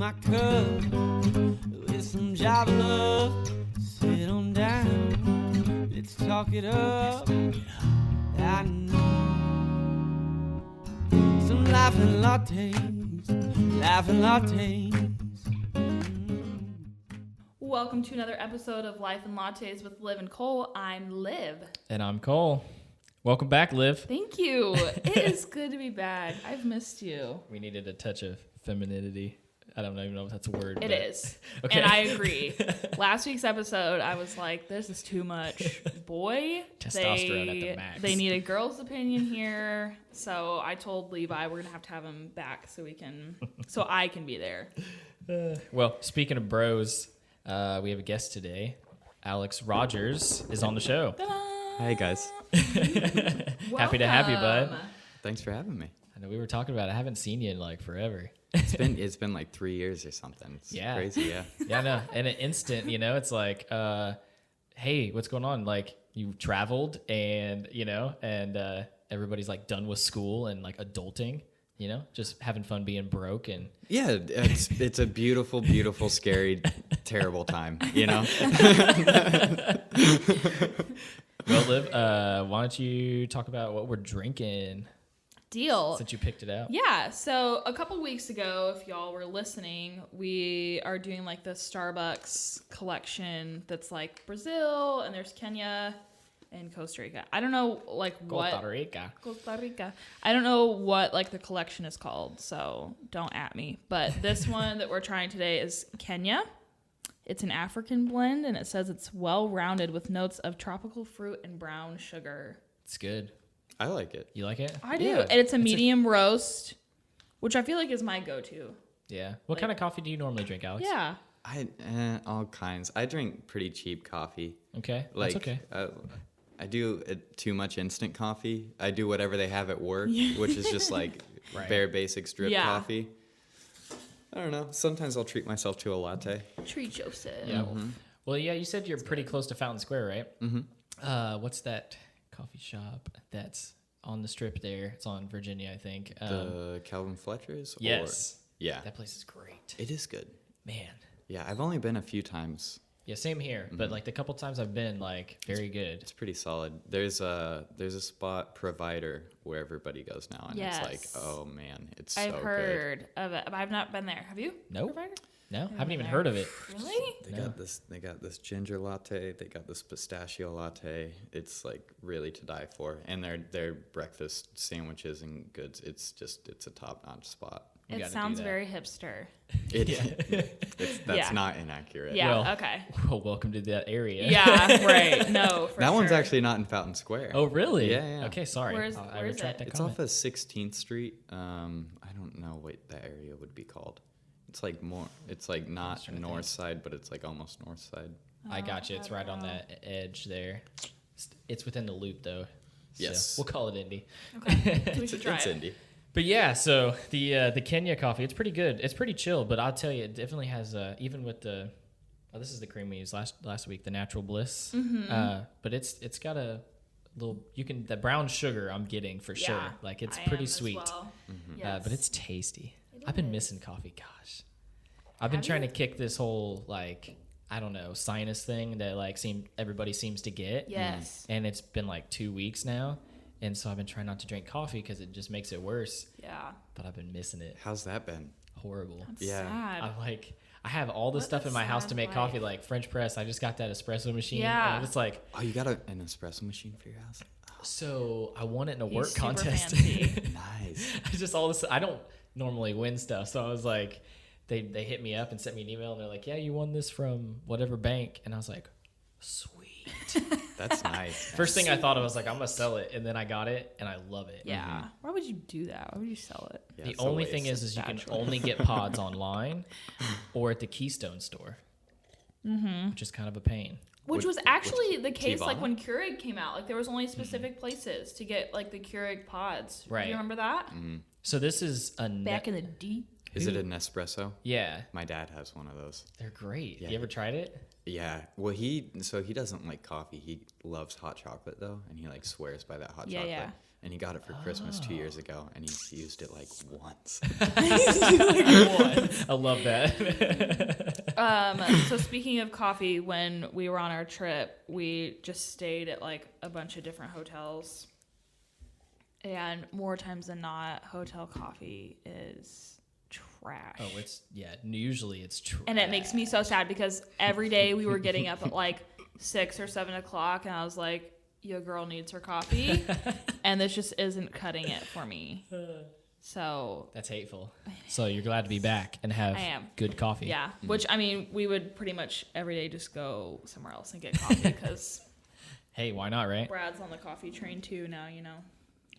my cup with some Java love. Sit on down, let's talk it up. I know some laughing lattes. Welcome to another episode of Life and Lattes with Liv and Cole. I'm Liv. And I'm Cole. Welcome back, Liv. Thank you. It is good to be back. I've missed you. We needed a touch of femininity. I don't even know if that's a word. It is. Okay. And I agree. Last week's episode, I was like, this is too much boy. Testosterone at the max. They need a girl's opinion here. So I told Levi we're going to have him back so I can be there. Well, speaking of bros, we have a guest today. Alex Rodgers is on the show. Ta-da! Hey guys, Happy to have you, bud. thanks for having me. I know we were talking about it. I haven't seen you in like forever. It's been like 3 years or something. It's crazy, yeah. Yeah, I know. And an instant, it's like, hey, what's going on? Like you traveled and, everybody's like done with school and like adulting, just having fun being broke and Yeah, it's a beautiful, beautiful, scary, terrible time, Well, Liv, why don't you talk about what we're drinking? Deal. Since you picked it out. Yeah, so a couple weeks ago, if y'all were listening, we are doing like the Starbucks collection that's like Brazil, and there's Kenya and Costa Rica. I don't know what Costa Rica. Costa Rica. I don't know what like the collection is called, so don't at me. But this one that we're trying today is Kenya. It's an African blend, and it says it's well-rounded with notes of tropical fruit and brown sugar. It's good. I like it. You like it? I do. Yeah. And it's a medium roast, which I feel like is my go-to. Yeah. What kind of coffee do you normally drink, Alex? Yeah. All kinds. I drink pretty cheap coffee. Okay. Like, That's okay. I do too much instant coffee. I do whatever they have at work, which is just like Right. bare basics drip Yeah. coffee. I don't know. Sometimes I'll treat myself to a latte. Treat yourself. Yeah. Well, yeah, you said you're pretty close to Fountain Square, right? Mm-hmm. What's that coffee shop that's on the strip there? It's on Virginia, I think. The Calvin Fletcher's? Yes. Yeah. That place is great. It is good. Man. Yeah, I've only been a few times. Yeah, same here. But like the couple times I've been, like, very good. It's pretty solid. There's a spot Provider where everybody goes now, and Yes. it's like, oh man, it's so I've good. heard of it, but I've not been there. Have you? Nope. Provider? No, haven't even heard of it. Really? They got this ginger latte. They got this pistachio latte. It's like really to die for. And their breakfast sandwiches and goods. It's a top notch spot. You It gotta do sounds that. very hipster. That's Yeah. not inaccurate. Yeah. Well, Okay. Well, welcome to that area. Yeah. Right. No. For That one's sure. actually not in Fountain Square. Oh, really? Yeah. Okay, sorry. Where is I it? retract that It's comment. off of 16th Street. I don't know what that area would be called. It's like more. It's like not trying to north side, but it's like almost north side. I got you. It's right on that edge there. It's within the loop, though. So Yes. we'll call it Indy. Okay. So we should try It's it. indie. But yeah, so the Kenya coffee, it's pretty good. It's pretty chill, but I'll tell you, it definitely has even with the this is the cream we used last week, the Natural Bliss. But it's got a little the brown sugar I'm getting for sure. Yeah, Like it's I pretty am as sweet. well. Mm-hmm. Yes. But it's tasty. I've been missing coffee. Gosh, I've been Have trying you? to kick this whole like I don't know sinus thing that like everybody seems to get. Yes. And it's been like 2 weeks now. And so I've been trying not to drink coffee because it just makes it worse. Yeah. But I've been missing it. How's that been? Horrible. That's Yeah. sad. I'm like, I have all this What stuff a in my house to sad make life. coffee, like French press. I just got that espresso machine. Yeah. And it's like, Oh, you got an espresso machine for your house? so I won it in a He's work super contest. fancy. Nice. I just all this. I don't normally win stuff, so I was like, they hit me up and sent me an email, and they're like, yeah, you won this from whatever bank, and I was like, sweet. That's nice. First thing I thought of was like, I'm gonna sell it, and then I got it, and I love it. Yeah. Why would you do that? Why would you sell it? Yeah, The it's a only waste. thing is you can Bachelor. only get pods online or at the Keystone store, which is kind of a pain. Which was Which- actually the case like Teavana? when Keurig came out. Like there was only specific places to get like the Keurig pods. Right. Do you remember that? So this is a Back in the D. Is it an espresso? yeah, My dad has one of those. they're great. Yeah. You ever tried it? Yeah. Well, he doesn't like coffee. He loves hot chocolate though, and he like swears by that hot Yeah, chocolate. yeah. and he got it for Christmas 2 years ago, and he's used it like once. I love that. So speaking of coffee, when we were on our trip, we just stayed at like a bunch of different hotels. And more times than not, hotel coffee is trash. Oh, usually it's trash. And it makes me so sad because every day we were getting up at like 6 or 7 o'clock, and I was like, your girl needs her coffee. And this just isn't cutting it for me. So that's hateful. So you're glad to be back and have good coffee. yeah, which I mean, we would pretty much every day just go somewhere else and get coffee because hey, why not, right? Brad's on the coffee train too now, you know.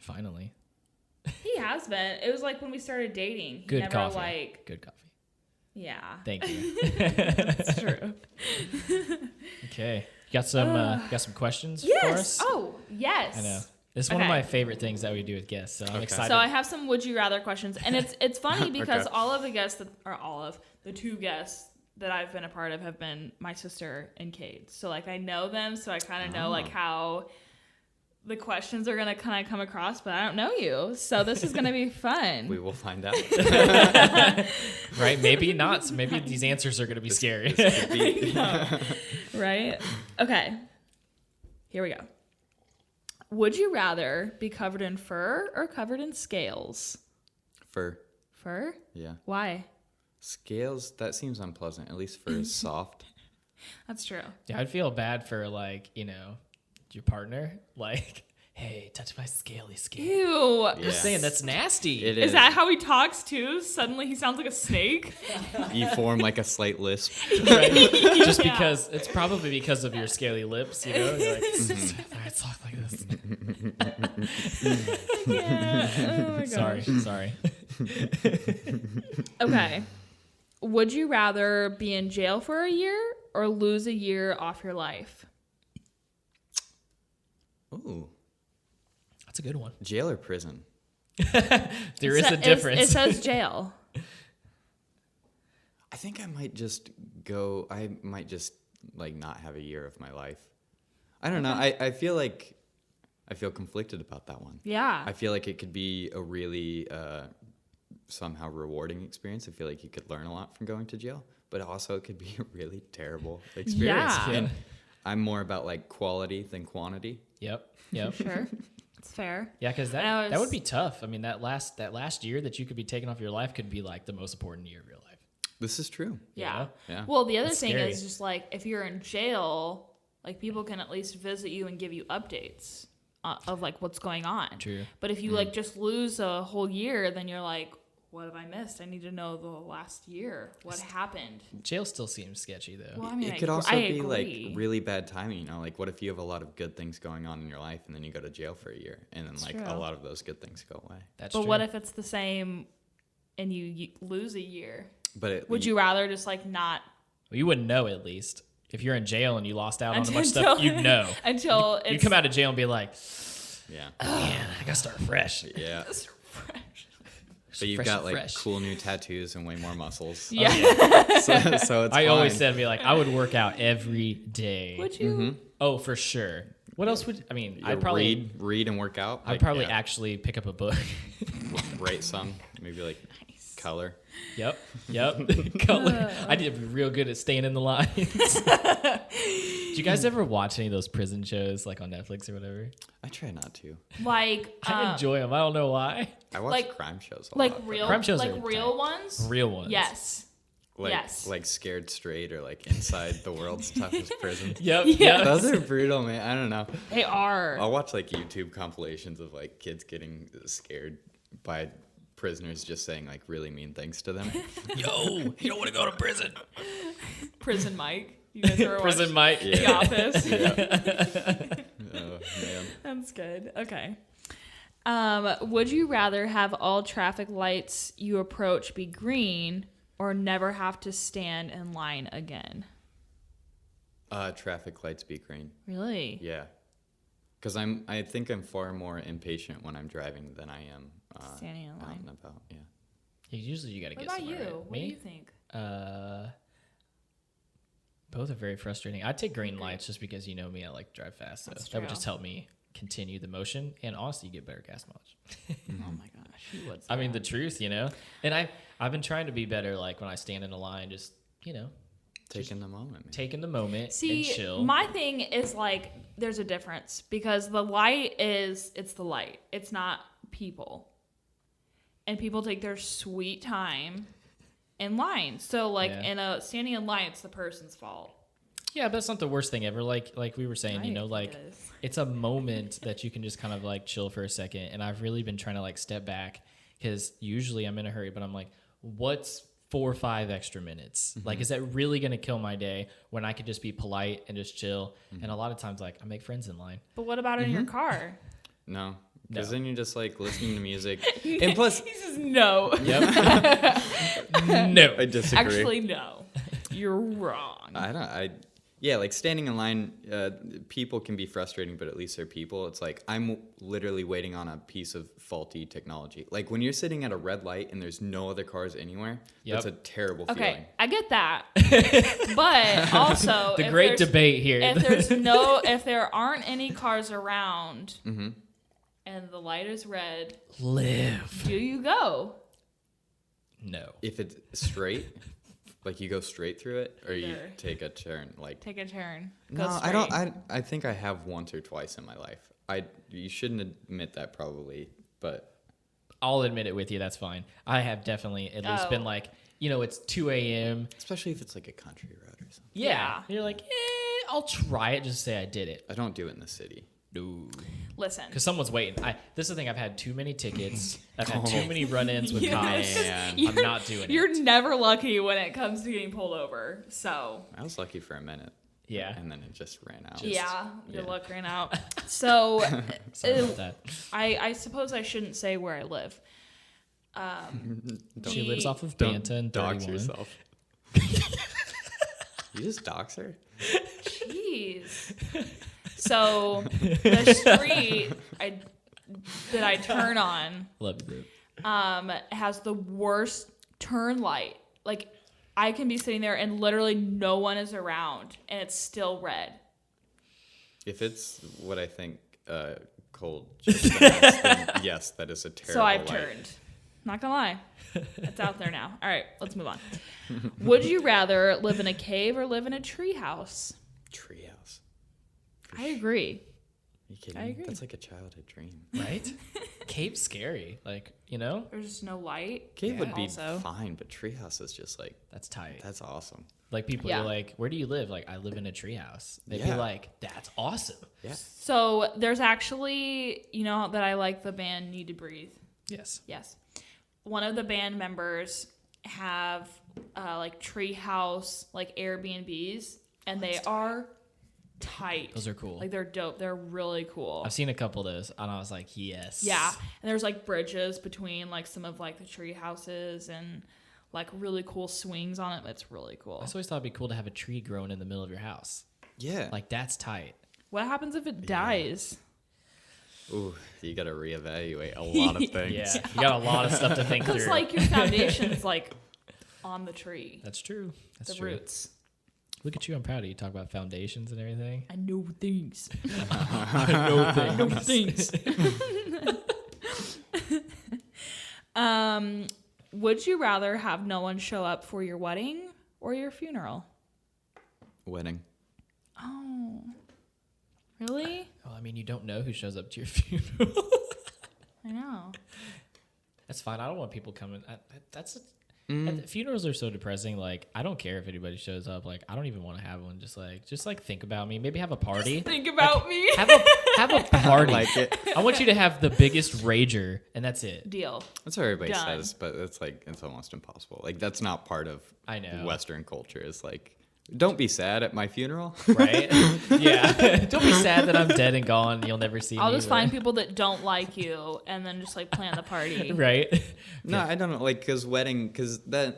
Finally. He has been. It was like when we started dating. He Good never coffee. Good coffee. Yeah. Thank you. That's true. Okay. You got some questions for us? Oh, yes. I know. This is one of my favorite things that we do with guests, so I'm excited. So I have some would you rather questions, and it's funny because all of the guests the two guests that I've been a part of have been my sister and Cade. So like I know them, so I kind of know like how the questions are gonna kind of come across, but I don't know you, so this is gonna be fun. We will find out. Right? Maybe not. So maybe these answers are gonna be scary. This could be. Right? Okay. Here we go. Would you rather be covered in fur or covered in scales? Fur. Fur? Yeah. Why? Scales, that seems unpleasant. At least fur is soft. That's true. Yeah, I'd feel bad for like, your partner. Like, hey, touch my scaly skin. Ew. I'm just saying that's nasty. It Is that how he talks too? Suddenly he sounds like a snake? You form like a slight lisp. Right? Just because it's probably because of your scaly lips, You're like, alright, talk like this. Yeah. Oh my gosh. Sorry. Okay. Would you rather be in jail for a year or lose a year off your life? Ooh. That's a good one. Jail or prison? There is a difference. It says jail. I think I might just like not have a year of my life. I don't know. I feel conflicted about that one. Yeah. I feel like it could be a really somehow rewarding experience. I feel like you could learn a lot from going to jail, but also it could be a really terrible experience. Yeah. And I'm more about like quality than quantity. Yep. Sure. It's fair. Yeah, because that would be tough. I mean, that last year that you could be taken off your life could be like the most important year of your life. This is true. Yeah. Yeah. Well, the other It's thing scary. is just like if you're in jail, like people can at least visit you and give you updates of like what's going on. True. But if you like just lose a whole year, then you're like, what have I missed? I need to know the last year. What happened? Jail still seems sketchy though. Well, I mean, It could also I be agree. like really bad timing, Like what if you have a lot of good things going on in your life and then you go to jail for a year and then like true. a lot of those good things go away. That's But true. what if it's the same and you lose a year? But Would you rather just like not Well, you wouldn't know at least. If you're in jail and you lost out on a bunch of Until- stuff, you'd know. until You it's come out of jail and be like, Yeah. man, I gotta start fresh. Yeah. fresh. But you've Fresh got and like fresh. cool new tattoos and way more muscles. Yeah. So it's I always fine. said, be like, I would work out every day. Would you? Oh, for sure. What else would I mean? You I'd probably read and work out. I'd Like, probably yeah, actually pick up a book. write some, maybe like color. Yep. Color. I did real good at staying in the lines. Do you guys ever watch any of those prison shows like on Netflix or whatever? I try not to. Like I enjoy them. I don't know why. I watch like- crime shows a like lot. real Crime shows like are real tight. ones? Real ones. Yes. Like, yes. Like Scared Straight or like Inside the World's Toughest Prison. Yep. Yeah. Those are brutal, man. I don't know. They are. I'll watch like YouTube compilations of like kids getting scared by prisoners just saying like really mean things to them. Yo, you don't want to go to prison. Prison Mike. You guys ever Prison watched Mike. The Office? Oh man. That's good. Okay. Would you rather have all traffic lights you approach be green or never have to stand in line again? Traffic lights be green. Really? Yeah. Because I think I'm far more impatient when I'm driving than I am Standing in out line. and about. Yeah. Usually you got to What get about you? somewhere. Right? What do you think? Both are very frustrating. I take green lights just because you know me. I like to drive fast, so That's that would true. just help me continue the motion, and honestly, you get better gas mileage. Oh my gosh, you would. I mean, the truth, And I've been trying to be better, like when I stand in a line, just Taking the moment. Man. taking the moment See, and chill. my thing is like there's a difference because the light it's the light. It's not people. And people take their sweet time in line. So like standing in line, it's the person's fault. Yeah, but it's not the worst thing ever. Like we were saying, It is. it's a moment that you can just kind of like chill for a second. And I've really been trying to like step back because usually I'm in a hurry, but I'm like, what's 4 or 5 extra minutes? Like, is that really going to kill my day when I could just be polite and just chill? And a lot of times, like, I make friends in line. But what about in your car? No. Because No. then you're just like listening to music. And plus, He says no. Yep. No. I disagree. Actually, no. You're wrong. Yeah, like standing in line, people can be frustrating, but at least they're people. It's like I'm literally waiting on a piece of faulty technology. Like when you're sitting at a red light and there's no other cars anywhere, that's a terrible feeling. Okay, I get that. But also The if great there's- debate here. if there aren't any cars around and the light is red, Live. do you go? No. If it's straight, like you go straight through it, or you Sure. take a turn, like Take a turn. Go no, I straight. don't. I think I have once or twice in my life. You shouldn't admit that probably, but I'll admit it with you. That's fine. I have definitely at least been like, it's 2 a.m. especially if it's like a country road or something. Yeah. You're like, I'll try it just to say I did it. I don't do it in the city. No. Listen. Because someone's waiting. This is the thing. I've had too many tickets. I've had too many run-ins with cops. Man. I'm not doing You're it. never lucky when it comes to getting pulled over. So I was lucky for a minute. Yeah. And then it just ran out. your luck ran out. So Sorry about that. I suppose I shouldn't say where I live. She lives off of Don't Banta and dox 31. yourself. You just dox her? Jeez. So the street that I turn on Love you, dude. has the worst turn light. Like I can be sitting there and literally no one is around and it's still red. If it's what I think cold, then yes, that is a terrible So I've light. turned. Not gonna lie. It's out there now. All right, let's move on. Would you rather live in a cave or live in a treehouse? Treehouse. I agree. Are you kidding I me? agree. That's like a childhood dream. Right? Cave's scary. Like, There's just no light. Cave would be Also. fine, but treehouse is just like, that's tight. that's awesome. Like people Yeah. are like, where do you live? Like, I live in a treehouse. They'd be Yeah. like, that's awesome. Yeah. So there's actually, that I like the band Need to Breathe. Yes. Yes. One of the band members have like treehouse, like Airbnbs, and they are tight. Those are cool. Like they're dope. They're really cool. I've seen a couple of those, and I was like, yes. Yeah, and there's like bridges between like some of like the tree houses and like really cool swings on it. It's really cool. I just always thought it'd be cool to have a tree growing in the middle of your house. Yeah. Like, that's tight. What happens if it dies? Ooh, you got to reevaluate a lot of things. Yeah. You got a lot of stuff to think Because through. like your foundation's like on the tree, That's true. That's the true. roots. Look at you. I'm proud of you. Talk about foundations and everything. I know things. No things. Would you rather have no one show up for your wedding or your funeral? Wedding. Oh, really? Well, I mean, you don't know who shows up to your funeral. I know. That's fine. I don't want people coming. Funerals are so depressing. Like, I don't care if anybody shows up. Like, I don't even want to have one. Just like think about me. Maybe have a party. Think about me. Have a party. Like it. I want you to have the biggest rager, and that's it. Deal. That's what everybody Done. says, but it's almost impossible. Like that's not part of I know. Western culture. Is like, don't be sad at my funeral. Right? Yeah. Don't be sad that I'm dead and gone. And you'll never see me. I'll just but- find people that don't like you and then just like plan the party. Right? No, I don't know. Like, because the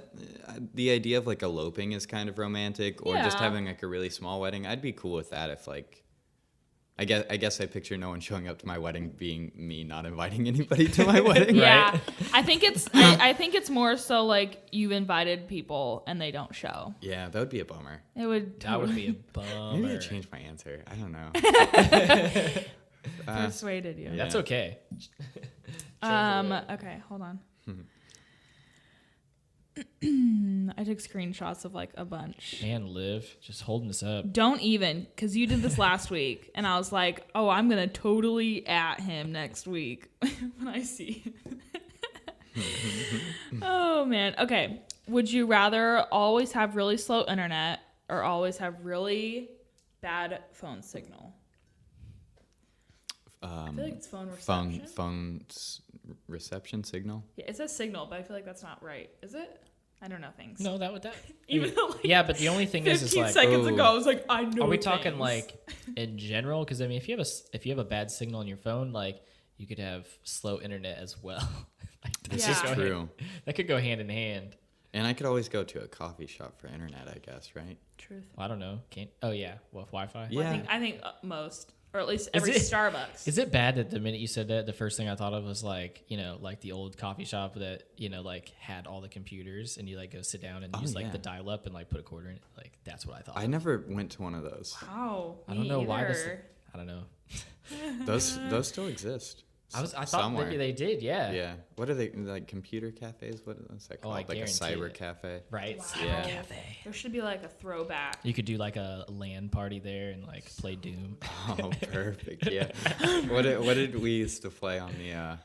idea of like eloping is kind of romantic, or just Yeah. having like a really small wedding. I'd be cool with that if like, I guess I picture no one showing up to my wedding being me not inviting anybody to my wedding. Yeah. Right. I think it's more so like you've invited people and they don't show. Yeah, that would be a bummer. It would That would be a Maybe I bummer. change my answer. I don't know. Persuaded you. Yeah. That's okay. Okay, hold on. I took screenshots of like a bunch. And Liv, just holding us up. Don't even, because you did this last week, and I was like, oh, I'm gonna totally at him next week when I see him. Oh man. Okay. Would you rather always have really slow internet or always have really bad phone signal? I feel like it's phone reception. Reception signal. Yeah, it says signal, but I feel like that's not right. Is it? I don't know things. No, that would that. Even though, like, yeah, but the only thing is 15 like, seconds ago, I was like, I know. are we talking things. like in general? Because I mean, if you have a bad signal on your phone, like you could have slow internet as well. Like, This Yeah. is true. that could go hand in hand. And I could always go to a coffee shop for internet, I guess, right? Truth. Well, I don't know. Can't. Oh yeah. Well, Wi-Fi. Yeah. Well, I think most, or at least every it- Starbucks. Is it bad that the minute you said that, the first thing I thought of was like, like the old coffee shop that, like had all the computers and you like go sit down and use like yeah. the dial up and like put a quarter in it. Like that's what I thought. I never went to one of those. Wow. I don't know why this. I don't know. Those still exist. I thought somewhere. maybe they did. Yeah. Yeah. What are they, like computer cafes? What is that Oh, called? I Like a guarantee cyber it. cafe? Right. Wow. Cyber Yeah. Cafe. There should be like a throwback. You could do like a LAN party there and like play Doom. Oh, perfect. Yeah. What did we used to play on the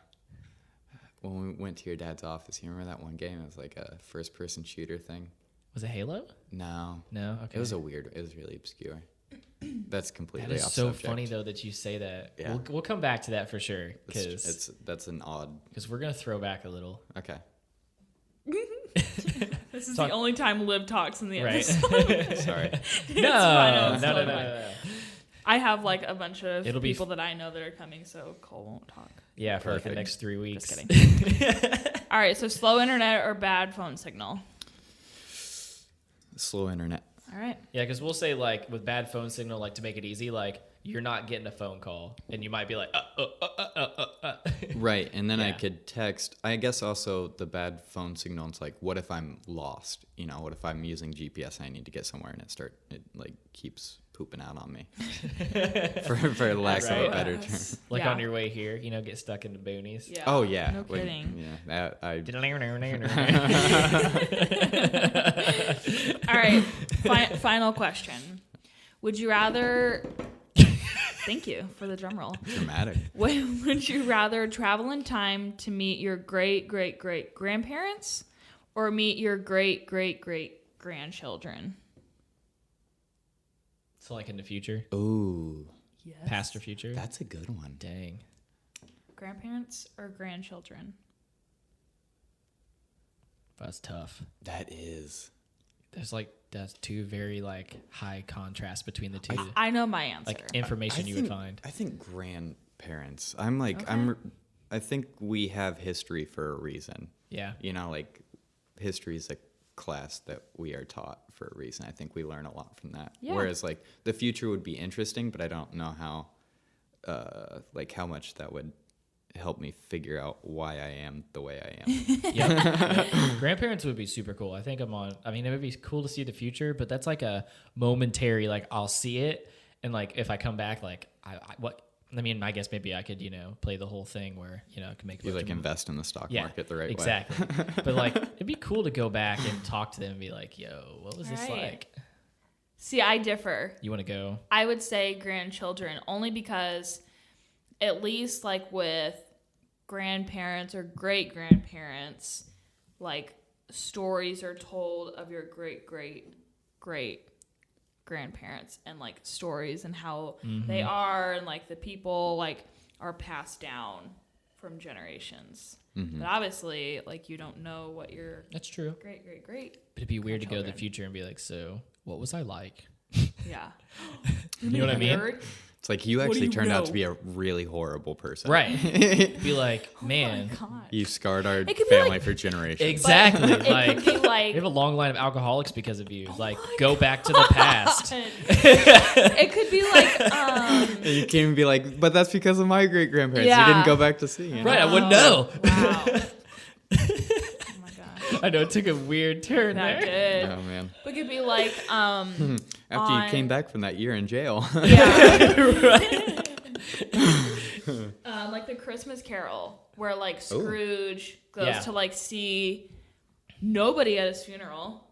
when we went to your dad's office? You remember that one game? It was like a first-person shooter thing. Was it Halo? No. No. Okay. It was really obscure. That's completely That is off so subject. funny though that you say that. Yeah. We'll come back to that for sure because That's an odd. we're gonna throw back a little. Okay. This is Talk- the only time Liv talks in the Right. episode. Sorry. No, It's no. fine. I have like a bunch of It'll be people that I know that are coming, so Cole won't talk. Yeah, for like the Perfect. next 3 weeks. Just kidding. All right, so slow internet or bad phone signal? Slow internet. All right. Yeah, because we'll say like with bad phone signal, like to make it easy, like you're not getting a phone call, and you might be like, Right, and then I Yeah. could text. I guess also the bad phone signal. It's like, what if I'm lost? What if I'm using GPS and I need to get somewhere and it like keeps pooping out on me, for lack of a Right. better term. like Yeah. on your way here, get stuck in the boonies. Yeah. Oh yeah. No Like, kidding. yeah. That I. All right. Final question. Would you rather? Thank you for the drum roll. Dramatic. Would you rather travel in time to meet your great grandparents or meet your great grandchildren? So like in the future, Ooh, Yes. past or future. that's a good one. Dang. Grandparents or grandchildren? That's tough. That is. That's two very like high contrast between the two. I know my answer. Like information you would find. I think grandparents. I'm like Okay. I think we have history for a reason. Yeah. Like history is a class that we are taught for a reason. I think we learn a lot from that. Yeah. Whereas like the future would be interesting, but I don't know how how much that would help me figure out why I am the way I am. Yeah. Grandparents would be super cool. I think it would be cool to see the future, but that's like a momentary, like I'll see it. And like, if I come back, like I guess maybe I could, play the whole thing where, I could make You like invest in the stock yeah, market the right way. exactly. But like, it'd be cool to go back and talk to them and be like, yo, what was this Right. like? See, I differ. You want to go? I would say grandchildren only because at least like with grandparents or great grandparents, like stories are told of your great grandparents and like stories and how they are and like the people like are passed down from generations. But obviously like you don't know what your That's true. great But it'd be weird to go to the grandchildren. future and be like, so what was I like? yeah. You know what I mean? Nerd? It's like you do actually you turned out know? to be a really horrible person. Right. Be like, man. Oh my God. You scarred our It could be family like- for generations. Exactly. It Like, could be like we have a long line of alcoholics because of you. Like, go back to the past. it could be like And you can't even be like, but that's because of my great grandparents. Yeah. You didn't go back to see. Right, I wouldn't know. Wow. Oh my god. I know it took a weird turn That there. did. Oh man. It could be like After you came back from that year in jail. yeah. Christmas Carol, where like Scrooge goes to like see nobody at his funeral.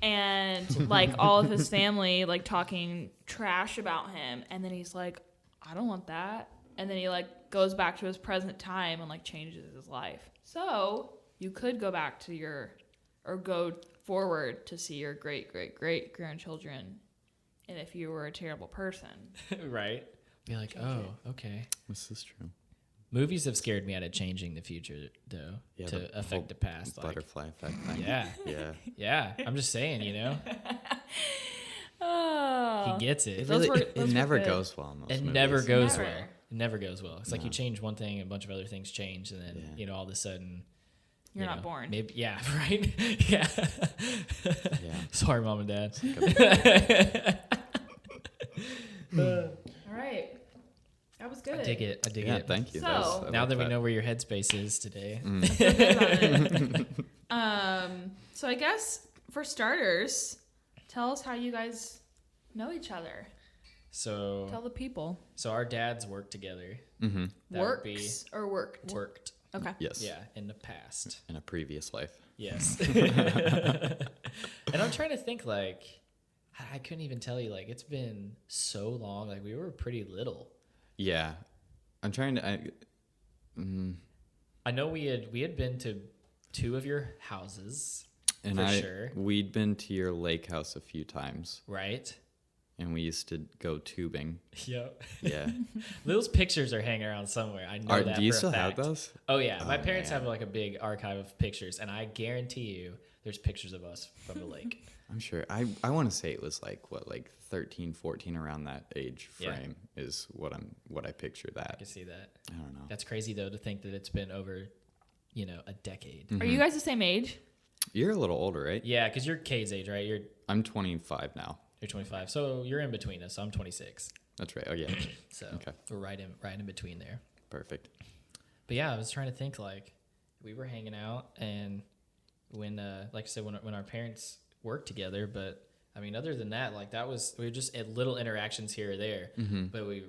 And like all of his family like talking trash about him, and then he's like, I don't want that, and then he like goes back to his present time and like changes his life. So you could go back to go forward to see your great grandchildren, and if you were a terrible person, right, be like, okay, This is true. Movies have scared me out of changing the future, though, to affect the past. Butterfly effect thing. Yeah. Yeah. I'm just saying, oh, he gets it. It never goes well in those movies. Never goes Never. well. It never goes well. It's like you change one thing, and a bunch of other things change, and then all of a sudden you're not born. Maybe, right? Yeah. Sorry, Mom and Dad. All right. That was good. I dig it. Yeah, thank you. So, Now that we know where your headspace is today. So I guess for starters, tell us how you guys know each other. So Tell the people. So our dads work together. Mm-hmm. Works or worked? Worked. Okay. Yes. Yeah, in the past. In a previous life. Yes. And I'm trying to think, like, I couldn't even tell you, like, it's been so long. Like, we were pretty little. Yeah. I'm trying to... I know we had been to 2 of your houses, and sure. We'd been to your lake house a few times. Right? And we used to go tubing. Yep. Yeah. Those pictures are hanging around somewhere. I know that Do you for still a fact. have those? Oh, yeah. My Oh, parents man. have, like, a big archive of pictures, and I guarantee you there's pictures of us from the lake. I'm sure. I want to say it was like 13, 14, around that age frame is what I picture that. I can see that. I don't know. That's crazy, though, to think that it's been over, a decade. Are you guys the same age? You're a little older, right? Yeah, because you're Kate's age, right? I'm 25 now. You're 25, so you're in between us. So I'm 26. That's right. Oh yeah. So Okay. we're right in between there. Perfect. But yeah, I was trying to think, like, we were hanging out, and when like I said, when our parents worked together, but I mean, other than that, like, we were just at little interactions here or there, but we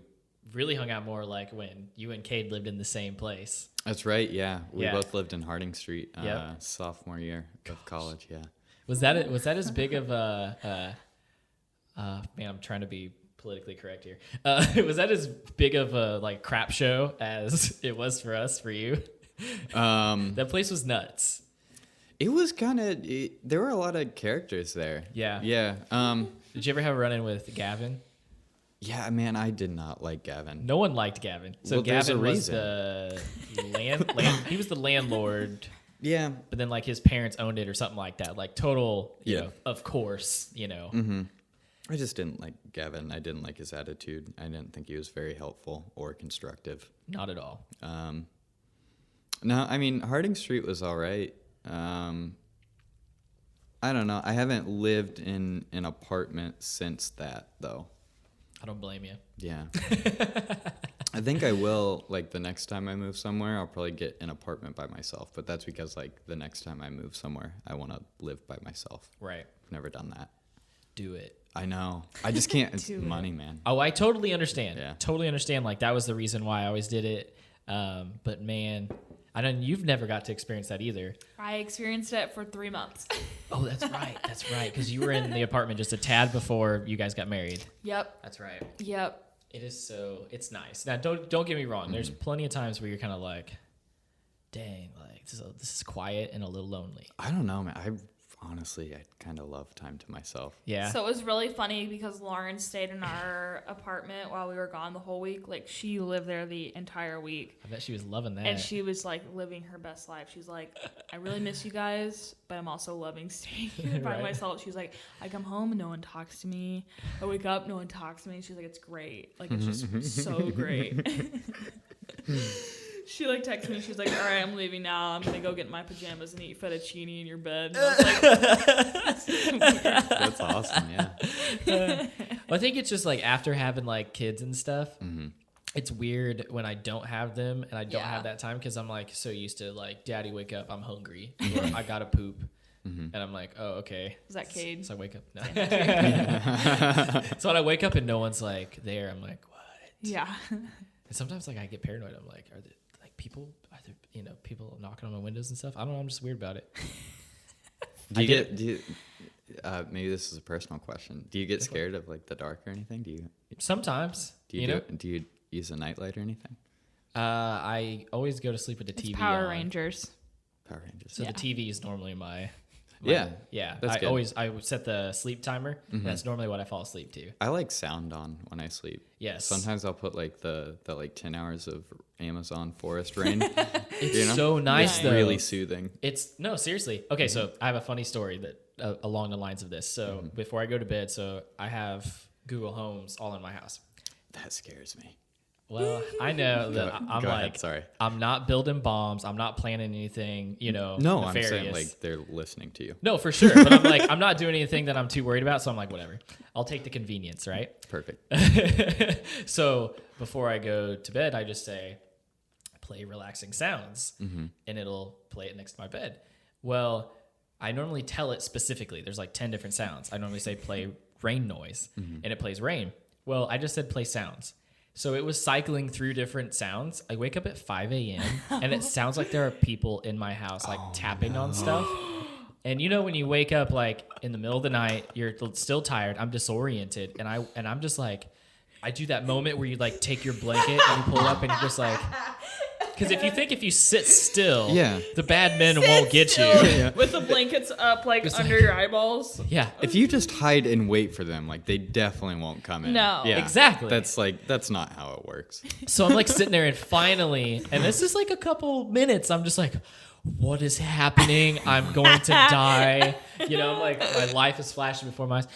really hung out more like when you and Cade lived in the same place. That's right. Yeah. We Yeah. both lived in Harding Street Yep. sophomore year of college. Yeah. Was that as big of a man, I'm trying to be politically correct here. Was that as big of a like crap show as it was for us, for you? That place was nuts. It was kind of. There were a lot of characters there. Yeah. Yeah. Did you ever have a run-in with Gavin? Yeah, man, I did not like Gavin. No one liked Gavin. So Well, there's Gavin a was reason. the he was the landlord, Yeah. but then like his parents owned it or something like that. Like total, you know, of course, I just didn't like Gavin. I didn't like his attitude. I didn't think he was very helpful or constructive. Not at all. No, I mean, Harding Street was all right. I don't know. I haven't lived in an apartment since that, though. I don't blame you. Yeah. I think I will, like, the next time I move somewhere, I'll probably get an apartment by myself. But that's because, like, the next time I move somewhere, I want to live by myself. Right. I've never done that. Do it. I know. I just can't. It's Do it. money, man. Oh, I totally understand. Yeah. Totally understand. Like that was the reason why I always did it. But man, I know you've never got to experience that either. I experienced it for 3 months. Oh, that's right. That's right. Because you were in the apartment just a tad before you guys got married. Yep. That's right. Yep. It is so. It's nice. Now, don't get me wrong. There's plenty of times where you're kind of like, dang, like this is quiet and a little lonely. I don't know, man. I kind of love time to myself. Yeah. So it was really funny because Lauren stayed in our apartment while we were gone the whole week. Like, she lived there the entire week. I bet she was loving that. And she was, like, living her best life. She's like, I really miss you guys, but I'm also loving staying here by Right. myself. She's like, I come home and no one talks to me. I wake up, no one talks to me. She's like, it's great. Like, it's just so great. She, like, texted me. She's like, all right, I'm leaving now. I'm going to go get in my pajamas and eat fettuccine in your bed. And I was like, That's awesome, yeah. Well, I think it's just like after having like kids and stuff, it's weird when I don't have them and I don't Yeah. have that time because I'm like so used to like, Daddy, wake up, I'm hungry, or I gotta poop, and I'm like, oh, okay. is that Cade? So I wake up. No. So when I wake up and no one's like there, I'm like, what? Yeah. And sometimes like I get paranoid. I'm like, are people, people knocking on my windows and stuff. I don't know. I'm just weird about it. Maybe this is a personal question. Do you get scared of like the dark or anything? Sometimes. Do you use a nightlight or anything? I always go to sleep with the TV Power on. Rangers. Power Rangers. So the TV is normally my yeah. That's good. I would set the sleep timer. And that's normally what I fall asleep to. I like sound on when I sleep. Yes. Sometimes I'll put like the like 10 hours of Amazon forest rain. It's so nice though. Really soothing. No, seriously. Okay, so I have a funny story that along the lines of this. So before I go to bed, so I have Google Homes all in my house. That scares me. Well, I know that I'm go like, ahead, sorry. I'm not building bombs. I'm not planning anything, No, nefarious. I'm saying like they're listening to you. No, for sure. But I'm like, I'm not doing anything that I'm too worried about. So I'm like, whatever. I'll take the convenience, right? Perfect. So before I go to bed, I just say, play relaxing sounds, and it'll play it next to my bed. Well, I normally tell it specifically. There's like 10 different sounds. I normally say play rain noise, and it plays rain. Well, I just said play sounds. So it was cycling through different sounds. I wake up at 5 a.m. and it sounds like there are people in my house like tapping on stuff. And when you wake up like in the middle of the night, you're still tired. I'm disoriented, and I'm just like, I do that moment where you like take your blanket and you pull it up and you're just like, because if you sit still, the bad men won't get you. With the blankets up like under your eyeballs. Yeah. If you just hide and wait for them, like they definitely won't come in. No. Yeah, Exactly. That's not how it works. So I'm like sitting there and finally, and this is like a couple minutes, I'm just like, what is happening? I'm going to die. I'm like, my life is flashing before my eyes.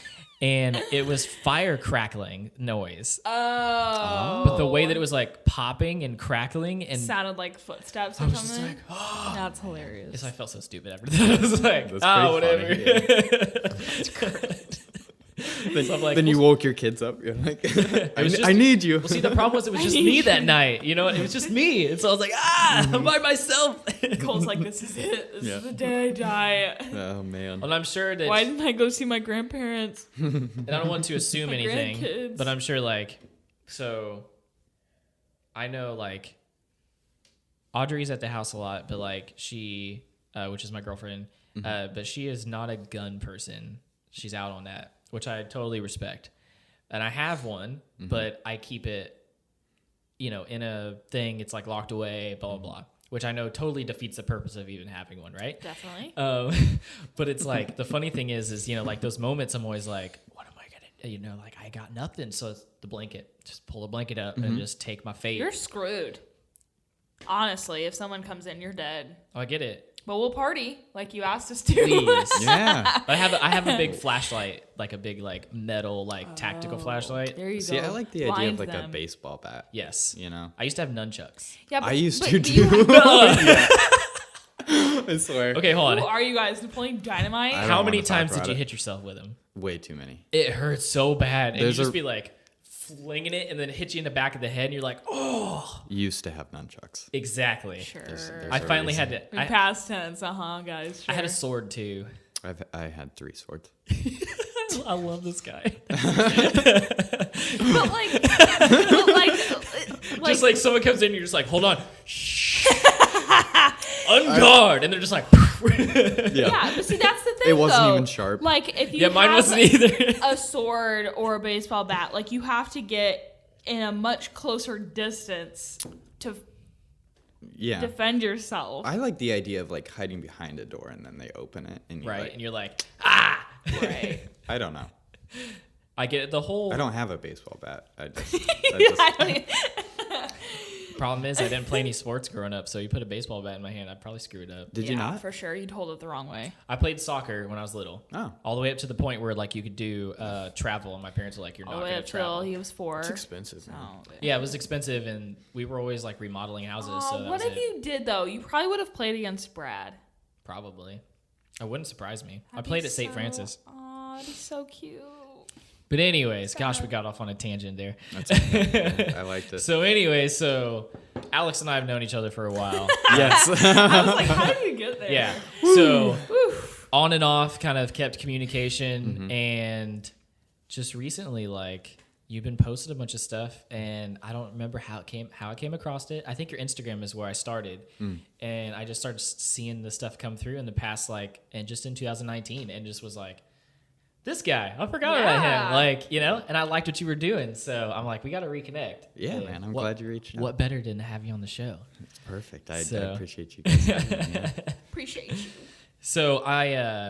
And it was fire crackling noise. Oh. But the way that it was like popping and crackling and sounded like footsteps or I was just something. like, oh. That's hilarious. I felt so stupid after that. I was like, That's whatever. pretty funny, yeah. So I'm like, Then you woke your kids up. You're like, was I need you. well, see, the problem was it was just me that night. It was just me. And so I was like, I'm by myself. Cole's like, this is it. This Yeah. is the day I die. Oh man. And I'm sure that, Why didn't I go see my grandparents? and I don't want to assume My anything, grandkids. but I'm sure so I know Audrey's at the house a lot, but she, which is my girlfriend, but she is not a gun person. She's out on that, which I totally respect. And I have one, but I keep it, in a thing. It's like locked away, blah, blah, blah, which I know totally defeats the purpose of even having one, right? Definitely. But it's like, the funny thing is, like those moments I'm always like, what am I going to, like I got nothing. So it's the blanket, just pull the blanket up and just take my fate. You're screwed. Honestly, if someone comes in, you're dead. Oh, I get it. But we'll party like you asked us to. Please. Yeah. I have a big flashlight, like a big metal tactical flashlight. There you See, go. I like the idea Blind of like them. a baseball bat. Yes. You know. I used to have nunchucks. Yeah, I used but to do you too. have- I swear. Okay, hold Who on. are you guys? Napoleon Dynamite? I don't How many wanna talk times did about you it. hit yourself with them? Way too many. It hurts so bad. And There's you just a- be like flinging it and then it hits you in the back of the head and you're like, oh. Used to have nunchucks. Exactly. Sure. There's I a finally reason. had to. In past tense, guys. I had a sure. sword too. I had 3 swords. I love this guy. But Just like someone comes in, you're just like, hold on. Shh. On guard. And they're just like, yeah, but see, that's the thing. It wasn't though. even sharp. Like, if you yeah, mine have wasn't either. a sword or a baseball bat, like you have to get in a much closer distance to Yeah. defend yourself. I like the idea of like hiding behind a door and then they open it and you're Right. like, And you're like, ah. Right. I don't know. I get it. The whole I don't have a baseball bat. I just I don't even- problem is I didn't play any sports growing up. So you put a baseball bat in my hand, I'd probably screw it up. Did you not? For sure. You'd hold it the wrong way. I played soccer when I was little. Oh. All the way up to the point where like you could do travel, and my parents were like, "You're All not the way going up to till travel." he was 4. It's expensive. Man. Oh, Yeah, it was expensive, and we were always like remodeling houses. So that what was if it. you did, though? You probably would have played against Brad. Probably. It wouldn't surprise me. I That'd played be at St. so- Francis. Aw, that'd be so cute. But anyways, gosh, we got off on a tangent there. That's okay. I liked it. So anyways, Alex and I have known each other for a while. Yes. I was like, how did you get there? Yeah. So on and off, kind of kept communication, and just recently, like, you've been posting a bunch of stuff, and I don't remember how I came across it. I think your Instagram is where I started, and I just started seeing the stuff come through in the past, like, and just in 2019, and just was like, this guy, I forgot about him, like, you know, and I liked what you were doing, so I'm like, we got to reconnect. Yeah, and man, I'm glad you reached out. What better than to have you on the show? It's perfect. I So- appreciate you guys having me. Yeah. Appreciate you. So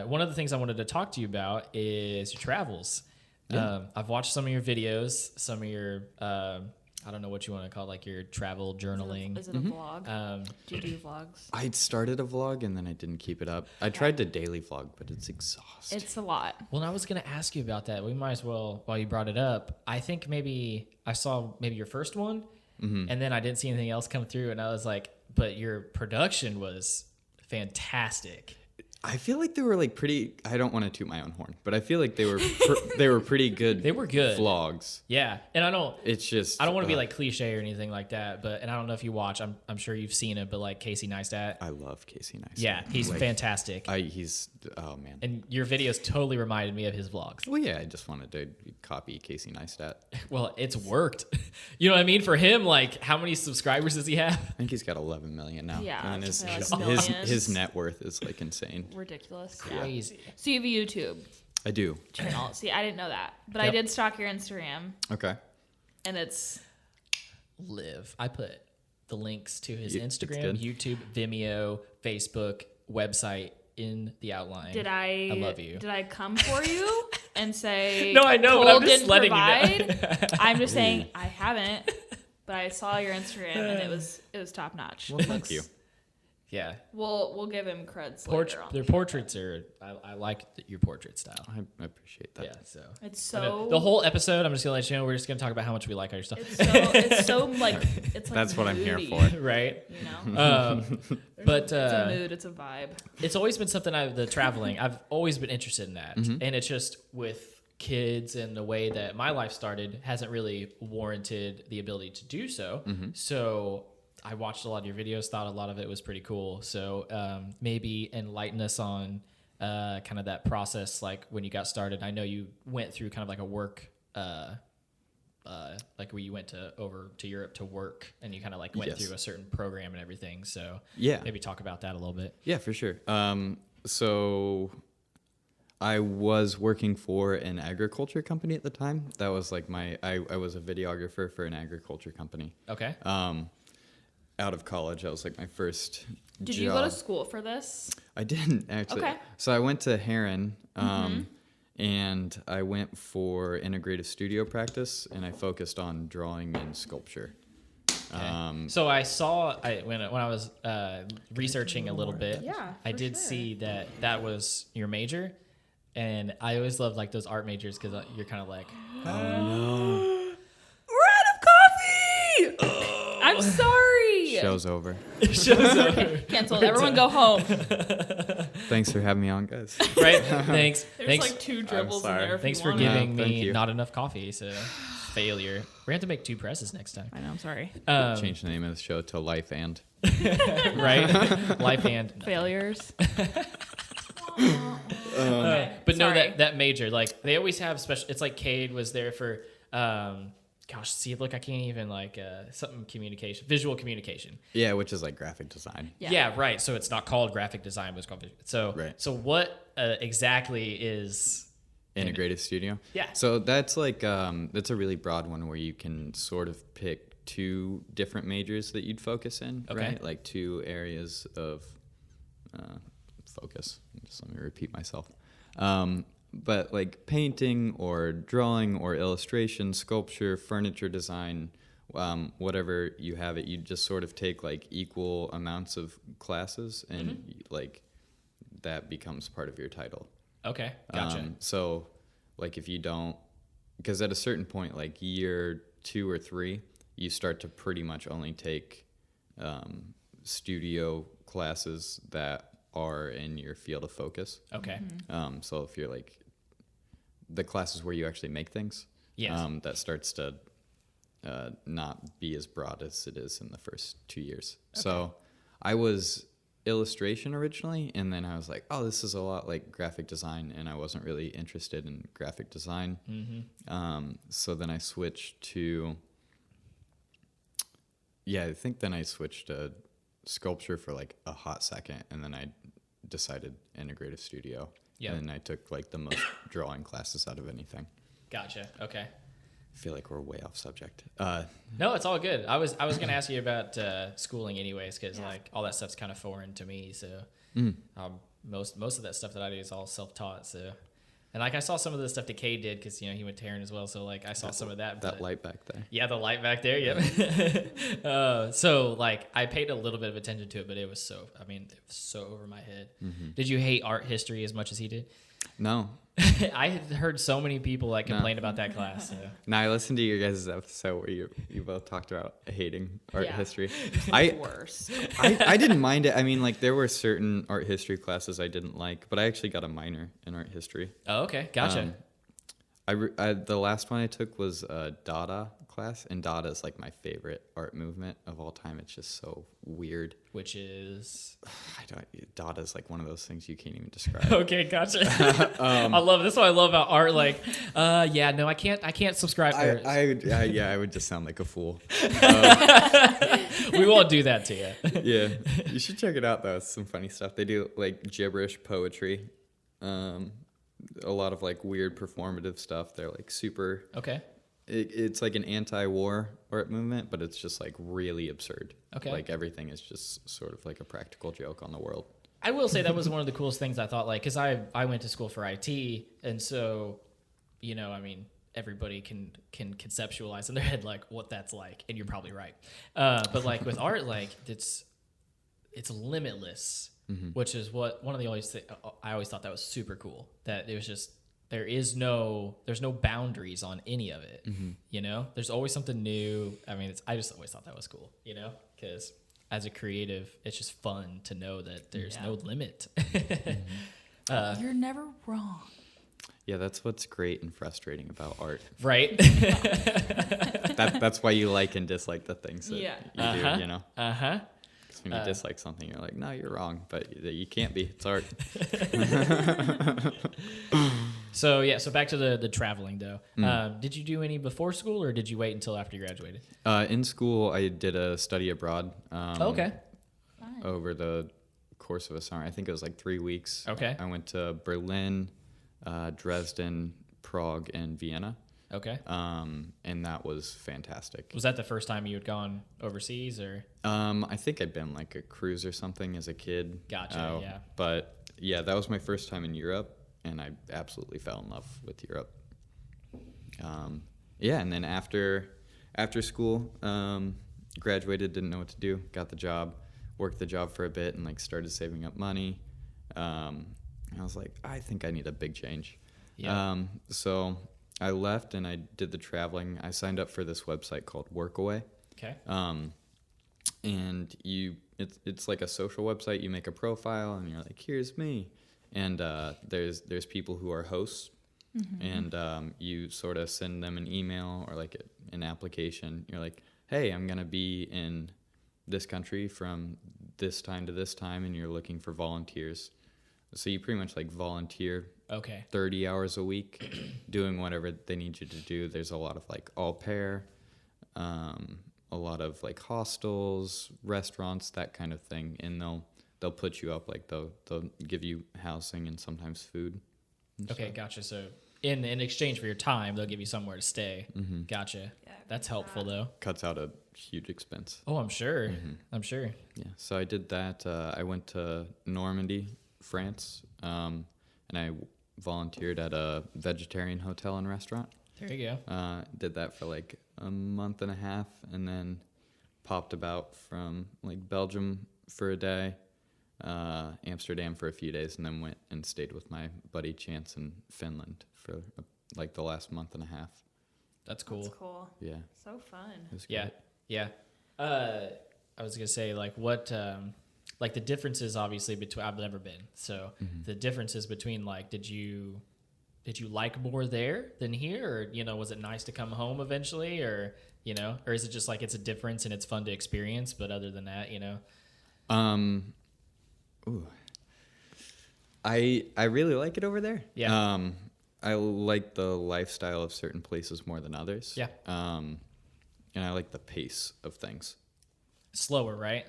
one of the things I wanted to talk to you about is your travels. Yeah. I've watched some of your videos, some of your I don't know what you want to call it, like your travel journaling. Is it a vlog? Do you do vlogs? I started a vlog and then I didn't keep it up. I tried to daily vlog, but it's exhausting. It's a lot. Well, I was going to ask you about that. We might as well, while you brought it up. I think maybe I saw maybe your first one, and then I didn't see anything else come through, and I was like, but your production was fantastic. I feel like they were like pretty. I don't want to toot my own horn, but I feel like they were they were pretty good. They were good vlogs. Yeah, and I don't want to be like cliche or anything like that, but and I don't know if you watch. I'm sure you've seen it, but like Casey Neistat. I love Casey Neistat. Yeah, he's like, fantastic. Oh man. And your videos totally reminded me of his vlogs. Well, yeah, I just wanted to copy Casey Neistat. Well, it's worked. You know what I mean? For him, like, how many subscribers does he have? I think he's got 11 million now. Yeah, and it's his like millions. his net worth is like insane. Ridiculous. Crazy. Yeah. So you have a YouTube I do. channel. See, I didn't know that, but I Yep. did stalk your Instagram, Okay. and it's Live. I put the links to his It's Instagram, good. YouTube, Vimeo, Facebook, website in the outline. I love you. Did I come for you and say No, I know, but Cole I'm just didn't letting you know. provide? I'm just saying I haven't, but I saw your Instagram and it was top notch. Well, thank you. Yeah. We'll give him creds later on. Their portraits are, I like your portrait style. I appreciate that. Yeah, so. It's I know so the whole episode, I'm just going to let you know, we're just going to talk about how much we like our stuff. it's so like it's like That's what I'm here moody, for. Right? You know, But it's a mood, it's a vibe. it's always been something the traveling, I've always been interested in that. Mm-hmm. And it's just with kids and the way that my life started hasn't really warranted the ability to do so. Mm-hmm. So I watched a lot of your videos, thought a lot of it was pretty cool. So maybe enlighten us on kind of that process, like when you got started. I know you went through kind of like a work, like where you went over to Europe to work, and you kind of like went Yes. through a certain program and everything. So Yeah. maybe talk about that a little bit. Yeah, for sure. So I was working for an agriculture company at the time. That was like I was a videographer for an agriculture company. Okay. Out of college, that was like my first Did job. you go to school for this? I didn't actually. Okay. So I went to Heron, and I went for integrative studio practice, and I focused on drawing and sculpture. Okay. So I saw when I was researching a little bit. Yeah, I for did sure. see that was your major, and I always love like those art majors because you're kind of like, We're out of coffee. I'm sorry. Show's over. Okay, canceled. Everyone go home. Thanks for having me on, guys. right? Thanks, There's thanks, like 2 dribbles in sorry. there. If thanks you for want it. giving No, thank me you. not enough coffee. So failure. We're gonna have to make 2 presses next time. I know. I'm sorry. Change the name of the show to Life and. Right? Life and. Failures. But no, Sorry. that major, like they always have special. It's like Cade was there for. Gosh, see, look, I can't even like something communication, visual communication. Yeah, which is like graphic design. Yeah. Right. So it's not called graphic design, but it's called. So Right. So what exactly is? Integrative studio. Yeah. So that's like that's a really broad one where you can sort of pick 2 different majors that you'd focus in, Okay. right? Like 2 areas of focus. Just let me repeat myself. But like painting or drawing or illustration, sculpture, furniture design, whatever you have it, you just sort of take like equal amounts of classes, and like that becomes part of your title. Okay, gotcha. So, like, if you don't, because at a certain point, like year 2 or 3, you start to pretty much only take studio classes that are in your field of focus. Okay. So if you're like the classes where you actually make things, Yes. that starts to not be as broad as it is in the first 2 years. So I was illustration originally, and then I was like, oh, this is a lot like graphic design, and I wasn't really interested in graphic design. So then I switched to, I think then I switched to sculpture for like a hot second, and then I decided integrative studio. Yep. And I took like the most drawing classes out of anything. Gotcha. Okay. I feel like we're way off subject. No, it's all good. I was gonna ask you about schooling anyways, because like all that stuff's kind of foreign to me. So most of that stuff that I do is all self-taught. So, and like I saw some of the stuff that Kay did, because he went to Heron as well. So like I saw some of that. That light back there. Yeah, the light back there. Yep. So like I paid a little bit of attention to it, but it was so over my head. Did you hate art history as much as he did? No. I had heard so many people like complain about that class. So. Now I listened to your guys' episode where you both talked about hating art Yeah. history. Worst. I didn't mind it. I mean, like there were certain art history classes I didn't like, but I actually got a minor in art history. Oh, okay, gotcha. The last one I took was a Dada class, and Dada is like my favorite art movement of all time. It's just so weird. Which is Dada is like one of those things you can't even describe. okay, gotcha. I love this. Is what I love about art. Like, I can't subscribe. I would just sound like a fool. We won't do that to you. Yeah, you should check it out though. It's some funny stuff. They do like gibberish poetry, a lot of like weird performative stuff. They're like super. Okay. It's like an anti-war art movement, but it's just like really absurd. Okay. Like everything is just sort of like a practical joke on the world. I will say that was one of the coolest things I thought, like, because I went to school for IT, and so, everybody can conceptualize in their head like what that's like, and you're probably right. But like with art, like it's limitless, which is what one of the I always thought that was super cool. That it was just there's no boundaries on any of it. There's always something new. I just always thought that was cool. Because as a creative, it's just fun to know that there's no limit. You're never wrong. Yeah, that's what's great and frustrating about art. Right. That's why you like and dislike the things that you do. Because when you dislike something, you're like, no, you're wrong, but you can't be. It's art. So back to the traveling though. Did you do any before school, or did you wait until after you graduated? In school, I did a study abroad. Okay. Over the course of a summer. I think it was like 3 weeks. Okay. I went to Berlin, Dresden, Prague, and Vienna. Okay. And that was fantastic. Was that the first time you had gone overseas, or? I think I'd been like a cruise or something as a kid. Gotcha. Yeah. But yeah, that was my first time in Europe, and I absolutely fell in love with Europe. And then after school, graduated, didn't know what to do, got the job, worked the job for a bit, and like started saving up money. And I was like, I think I need a big change. Yeah. So I left and I did the traveling. I signed up for this website called Workaway. Okay. And it's like a social website. You make a profile and you're like, here's me. And there's people who are hosts, and you sort of send them an email or like an application. You're like, hey, I'm gonna be in this country from this time to this time, and you're looking for volunteers. So you pretty much like volunteer 30 hours a week doing whatever they need you to do. There's a lot of like au pair, a lot of like hostels, restaurants, that kind of thing. And they'll put you up, like they'll give you housing and sometimes food. Okay, gotcha. So in exchange for your time, they'll give you somewhere to stay. Gotcha. Yeah, that's helpful though. Cuts out a huge expense. Oh, I'm sure. I'm sure. Yeah. So I did that. I went to Normandy, France, and I volunteered at a vegetarian hotel and restaurant. There you go. Did that for like a month and a half, and then popped about from like Belgium for a day, Amsterdam for a few days, and then went and stayed with my buddy Chance in Finland for like the last month and a half. That's cool. That's cool. Yeah. So fun. It was Yeah. great. Yeah. I was gonna say like what like the differences obviously between, I've never been, so the differences between like did you like more there than here, or was it nice to come home eventually, or or is it just like it's a difference and it's fun to experience, but other than that Ooh. I really like it over there. Yeah. I like the lifestyle of certain places more than others. Yeah. And I like the pace of things. Slower, right?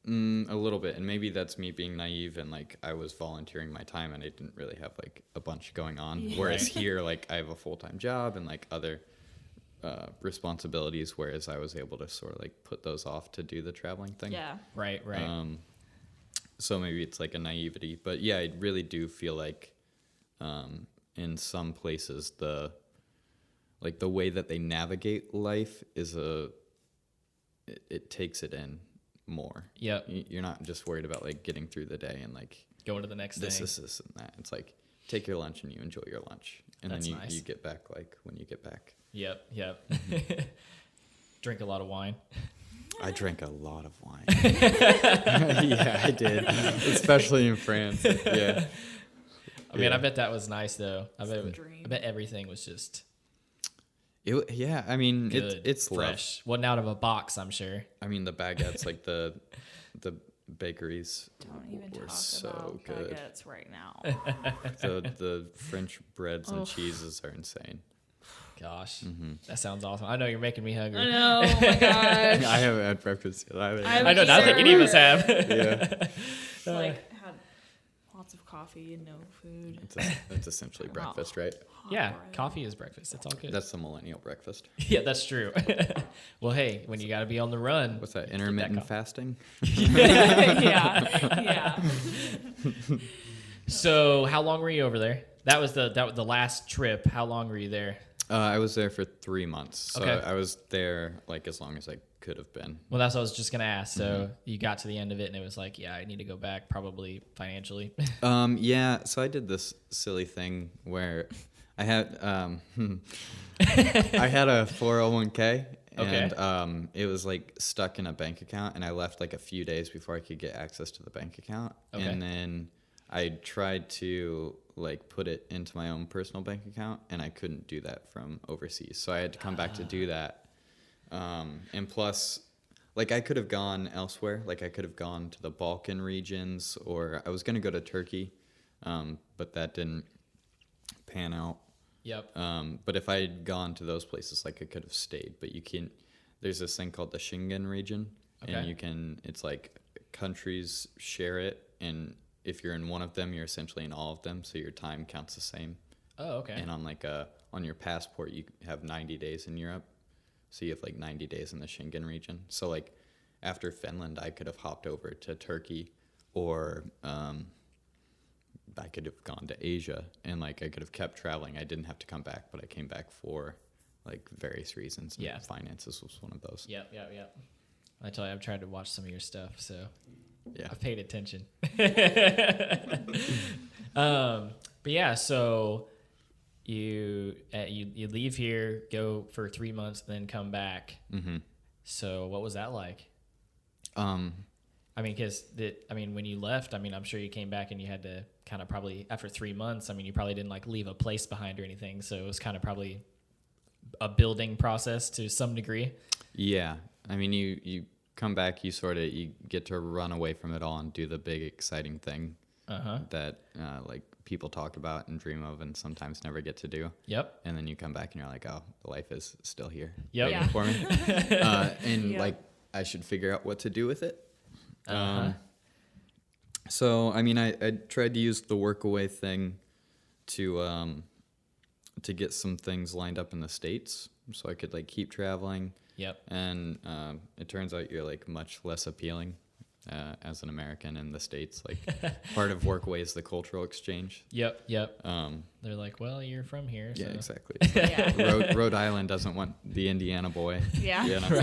A little bit, and maybe that's me being naive and like I was volunteering my time and I didn't really have like a bunch going on. Yeah. Whereas here, like I have a full-time job and like other responsibilities, whereas I was able to sort of like put those off to do the traveling thing. Yeah. Right. So maybe it's like a naivety, but yeah, I really do feel like in some places the way that they navigate life is it takes it in more. Yep. You're not just worried about like getting through the day and like Going to the next this, thing. this, and that. It's like take your lunch and you enjoy your lunch, and That's then nice. you get back like when you get back. Yep. Drink a lot of wine. I drank a lot of wine. Yeah, I did, especially in France. Yeah. I mean, I bet that was nice though. I the dream. bet everything was just Yeah, I mean, good, it's fresh. Wasn't out of a box, I'm sure. I mean, the baguettes, like the bakeries Don't even were talk so about good. baguettes right now. The French breads and Oh. cheeses are insane. Gosh, that sounds awesome. I know you're making me hungry. I know. Oh my gosh. I haven't had breakfast yet either. I know. I don't think any of us have. Yeah, Like had lots of coffee and no food. it's essentially breakfast, right? Hot Yeah, bread. coffee is breakfast. It's all good. That's the millennial breakfast. Yeah, that's true. Well, hey, when you got to be on the run, What's that? get Intermittent coffee. fasting? Yeah. So, how long were you over there? That was the last trip. How long were you there? I was there for 3 months, so Okay. I was there like as long as I could have been. Well, that's what I was just gonna ask. So you got to the end of it, and it was like, yeah, I need to go back, probably financially. Yeah, so I did this silly thing where I had I had a 401k and Okay. it was like stuck in a bank account, and I left like a few days before I could get access to the bank account. Okay. And then I tried to like put it into my own personal bank account, and I couldn't do that from overseas. So I had to come back to do that. And plus, like I could have gone elsewhere. Like I could have gone to the Balkan regions, or I was going to go to Turkey, but that didn't pan out. Yep. But if I had gone to those places, like I could have stayed. But you can't. There's this thing called the Schengen region, Okay. and you can. It's like countries share it, and if you're in one of them, you're essentially in all of them. So your time counts the same. Oh, okay. And on your passport, you have 90 days in Europe. So you have like 90 days in the Schengen region. So like after Finland, I could have hopped over to Turkey, or I could have gone to Asia, and like I could have kept traveling. I didn't have to come back, but I came back for like various reasons. And Yeah. finances was one of those. Yep. I tell you, I've tried to watch some of your stuff, so Yeah. I've paid attention. But yeah, so you leave here, go for 3 months, then come back. Mm-hmm. So what was that like? I mean, when you left, I mean, I'm sure you came back and you had to kind of probably, after 3 months, I mean, you probably didn't like leave a place behind or anything. So it was kind of probably a building process to some degree. Yeah. I mean, you come back, you get to run away from it all and do the big exciting thing that like people talk about and dream of and sometimes never get to do. Yep. And then you come back and you're like, oh, life is still here Yep. waiting Yeah. for me. And Yeah. like I should figure out what to do with it. Uh-huh. So, I mean, I tried to use the workaway thing to get some things lined up in the States so I could like keep traveling. Yep. And it turns out you're like much less appealing as an American in the States. Like part of workaway is the cultural exchange. Yep. They're like, well, you're from here. Yeah, So. exactly. Yeah. Rhode Island doesn't want the Indiana boy. Yeah. You know?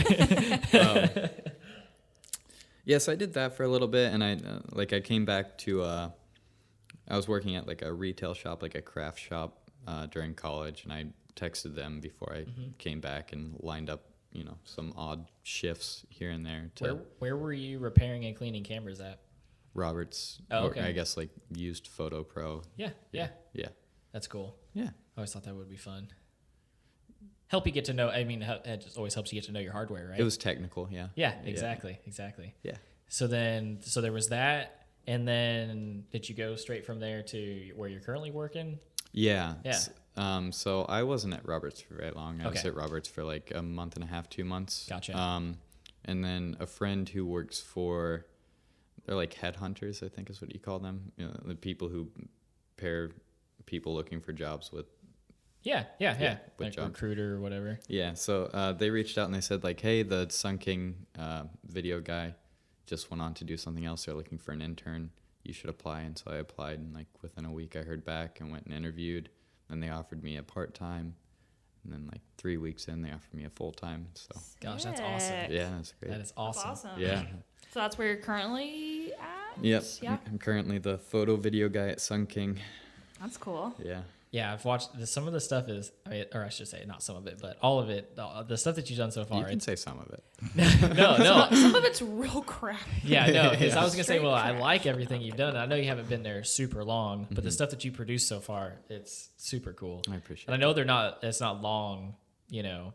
Yeah, so I did that for a little bit, and I came back to I was working at like a retail shop, like a craft shop during college, and I texted them before I came back and lined up, some odd shifts here and there to Where were you repairing and cleaning cameras at? Roberts. Oh, or okay. I guess like used Photo Pro. Yeah. Yeah. That's cool. Yeah. I always thought that would be fun. Help you get to know. I mean, it just always helps you get to know your hardware, right? It was technical, yeah. Yeah, exactly. Yeah. So there was that, And then did you go straight from there to where you're currently working? Yeah. Yeah. So I wasn't at Roberts for very long. I was Okay. at Roberts for like a month and a half, 2 months. Gotcha. And then a friend who works for, they're like headhunters, I think is what you call them. You know, the people who pair people looking for jobs with. Yeah. with Like jobs. recruiter or whatever. Yeah. So they reached out and they said like, hey, the Sun King video guy just went on to do something else. They're looking for an intern. You should apply. And so I applied, and like within a week I heard back and went and interviewed. Then they offered me a part-time. And then like 3 weeks in, they offered me a full-time. So Gosh, that's awesome. yeah, that's great. That is awesome. That's awesome. Yeah. So that's where you're currently at? Yep. Yeah. I'm currently the photo video guy at Sun King. That's cool. Yeah. Yeah, I've watched some of the stuff is, or I should say not some of it, but all of it, the stuff that you've done so far. You can say some of it. No. Some of it's real crap. Yeah, no, because I was going to say, Straight well, I trash. like everything you've done. I know you haven't been there super long, but the stuff that you produced so far, it's super cool. I appreciate And I know it's not long,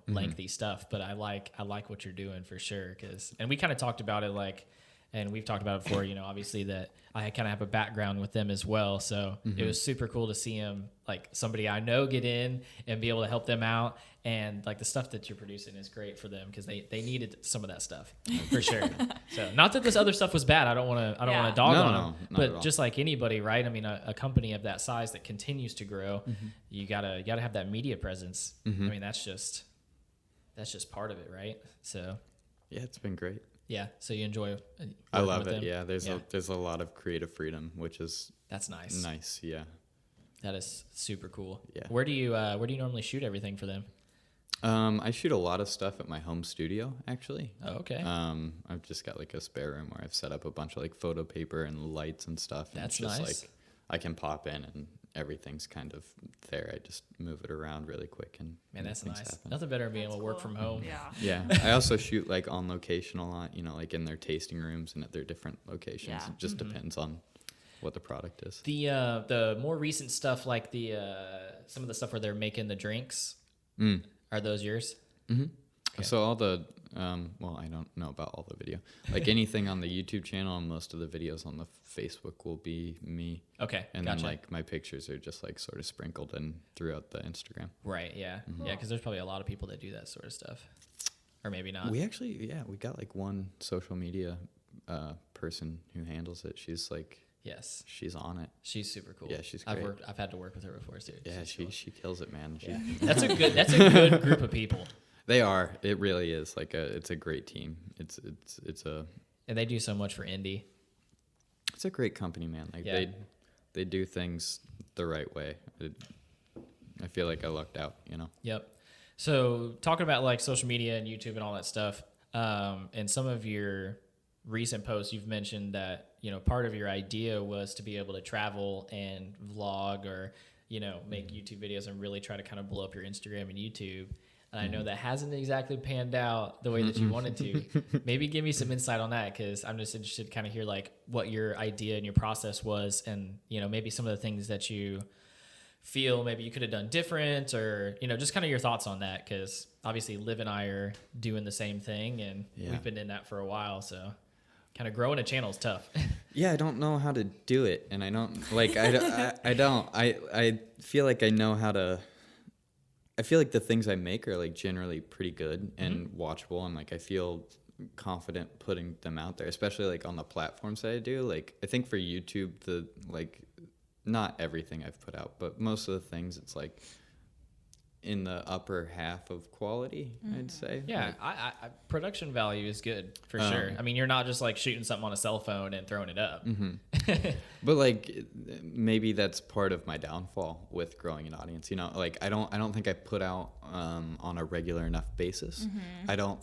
lengthy stuff, but I like what you're doing for sure. And we kind of talked about it and we've talked about it before, obviously that I kind of have a background with them as well. So it was super cool to see him, like somebody I know, get in and be able to help them out. And like the stuff that you're producing is great for them because they needed some of that stuff for sure. So not that this other stuff was bad. I don't want to Yeah. dog No, on no, them, not at but all. just like anybody, right? I mean, a company of that size that continues to grow, you gotta have that media presence. I mean, that's just part of it, right? So Yeah, it's been great. yeah, so you enjoy. I working love with it. them? Yeah, there's a lot of creative freedom, which is That's nice. nice. Yeah. That is super cool. Yeah. Where do you normally shoot everything for them? I shoot a lot of stuff at my home studio, actually. Oh, okay. I've just got like a spare room where I've set up a bunch of like photo paper and lights and stuff. And That's it's just nice. like I can pop in and everything's kind of there. I just move it around really quick and Man, that's things nice. happen. Nothing better than being able That's to work cool. from home. Yeah. Yeah, I also shoot like on location a lot, like in their tasting rooms and at their different locations. Yeah. It just depends on what the product is. The more recent stuff, like some of the stuff where they're making the drinks, are those yours? Mm-hmm. Okay. So all the, well, I don't know about all the video. Like anything on the YouTube channel and most of the videos on the Facebook will be me. Okay, And gotcha. then like my pictures are just like sort of sprinkled in throughout the Instagram. Right, yeah. Yeah, because there's probably a lot of people that do that sort of stuff. Or maybe not. We actually, we got like one social media person who handles it. She's like, Yes. she's on it. She's super cool. Yeah, she's I've great. had to work with her before too. Yeah, She's cool. she kills it, man. Yeah. That's a good group of people. They are. It really is. It's a great team. It's a And they do so much for indie. it's a great company, man. Like Yeah. they do things the right way. I feel like I lucked out, Yep. So talking about like social media and YouTube and all that stuff, and some of your recent posts, you've mentioned that, part of your idea was to be able to travel and vlog or, make YouTube videos and really try to kind of blow up your Instagram and YouTube. And I know that hasn't exactly panned out the way that you wanted to. Maybe give me some insight on that, because I'm just interested to kind of hear like what your idea and your process was, and maybe some of the things that you feel maybe you could have done different, or just kind of your thoughts on that, because obviously Liv and I are doing the same thing, and Yeah. we've been in that for a while, so kind of growing a channel is tough. Yeah, I don't know how to do it, and I don't like I don't. I feel like I know how to. I feel like the things I make are like generally pretty good and watchable, and like I feel confident putting them out there, especially like on the platforms that I do. Like I think for YouTube, not everything I've put out, but most of the things, it's like in the upper half of quality, I'd say. Yeah, Like, I production value is good for sure. I mean, you're not just like shooting something on a cell phone and throwing it up. but like maybe that's part of my downfall with growing an audience. Like I don't think I put out on a regular enough basis. I don't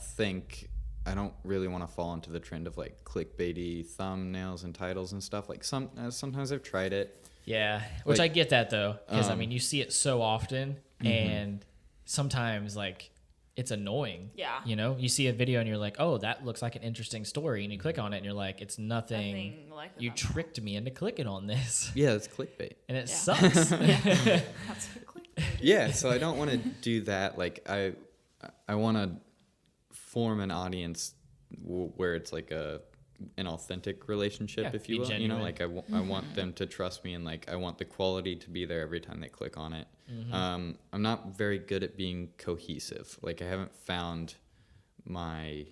really want to fall into the trend of like clickbaity thumbnails and titles and stuff. Like sometimes I've tried it. Yeah, which Like, I get that though, because I mean, you see it so often, and sometimes like it's annoying. Yeah. You see a video and you're like, oh, that looks like an interesting story, and you click on it and you're like, it's nothing. Nothing like You that. tricked me into clicking on this, Yeah, it's clickbait. and it Yeah. sucks. That's a quick. Yeah, so I don't want to do that. Like I want to form an audience where it's like a an authentic relationship, Yeah, if you be will. genuine. You know, like I want them to trust me, and like I want the quality to be there every time they click on it. I'm not very good at being cohesive. Like I haven't found my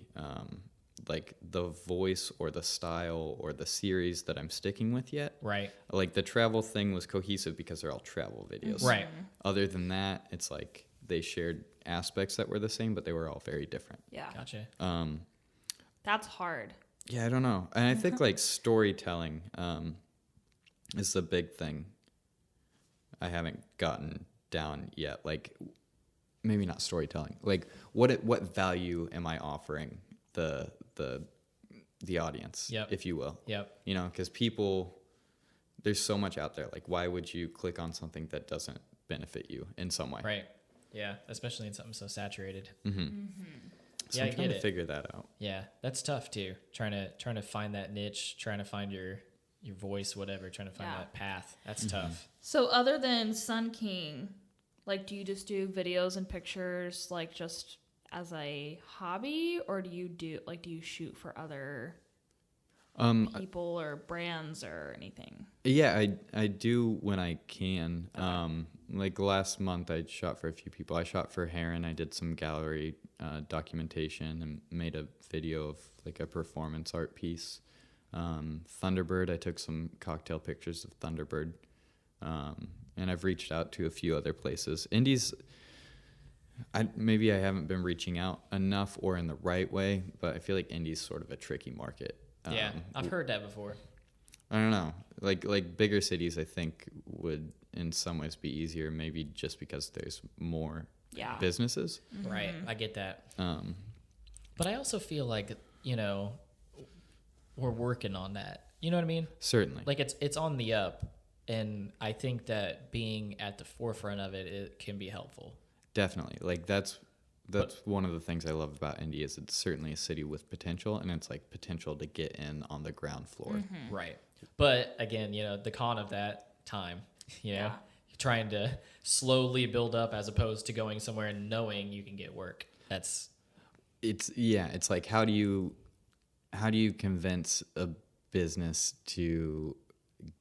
like the voice or the style or the series that I'm sticking with yet. Right. Like the travel thing was cohesive because they're all travel videos. Right. Other than that, it's like they shared aspects that were the same, but they were all very different. Yeah. Gotcha. That's hard. Yeah, I don't know. And I think like storytelling is the big thing I haven't gotten down yet. Like maybe not storytelling. Like what value am I offering the audience, Yep. if you will? Yep. You know, because people, there's so much out there. Like why would you click on something that doesn't benefit you in some way? Right. Yeah. Especially in something so saturated. So Yeah, I'm I trying get to it. figure that out. Yeah, that's tough too. Trying to find that niche, trying to find your voice, whatever. Trying to find Yeah. that path. That's tough. So other than Sun King, like, do you just do videos and pictures, like, just as a hobby, or do you shoot for other people or brands or anything? Yeah, I do when I can. Like last month, I shot for a few people. I shot for Heron. I did some gallery documentation and made a video of like a performance art piece. Thunderbird, I took some cocktail pictures of Thunderbird. And I've reached out to a few other places. Indies, maybe I haven't been reaching out enough or in the right way, but I feel like Indies sort of a tricky market. Yeah, I've heard that before. I don't know. Like bigger cities, I think would in some ways be easier. Maybe just because there's more Yeah. businesses. Right, I get that. Um, But I also feel like we're working on that. You know what I mean? certainly. Like it's on the up, and I think that being at the forefront of it can be helpful. Definitely. Like that's one of the things I love about Indy is it's certainly a city with potential, and it's like potential to get in on the ground floor. Right. But again, the con of that time, Yeah. trying to slowly build up as opposed to going somewhere and knowing you can get work. It's like how do you convince a business to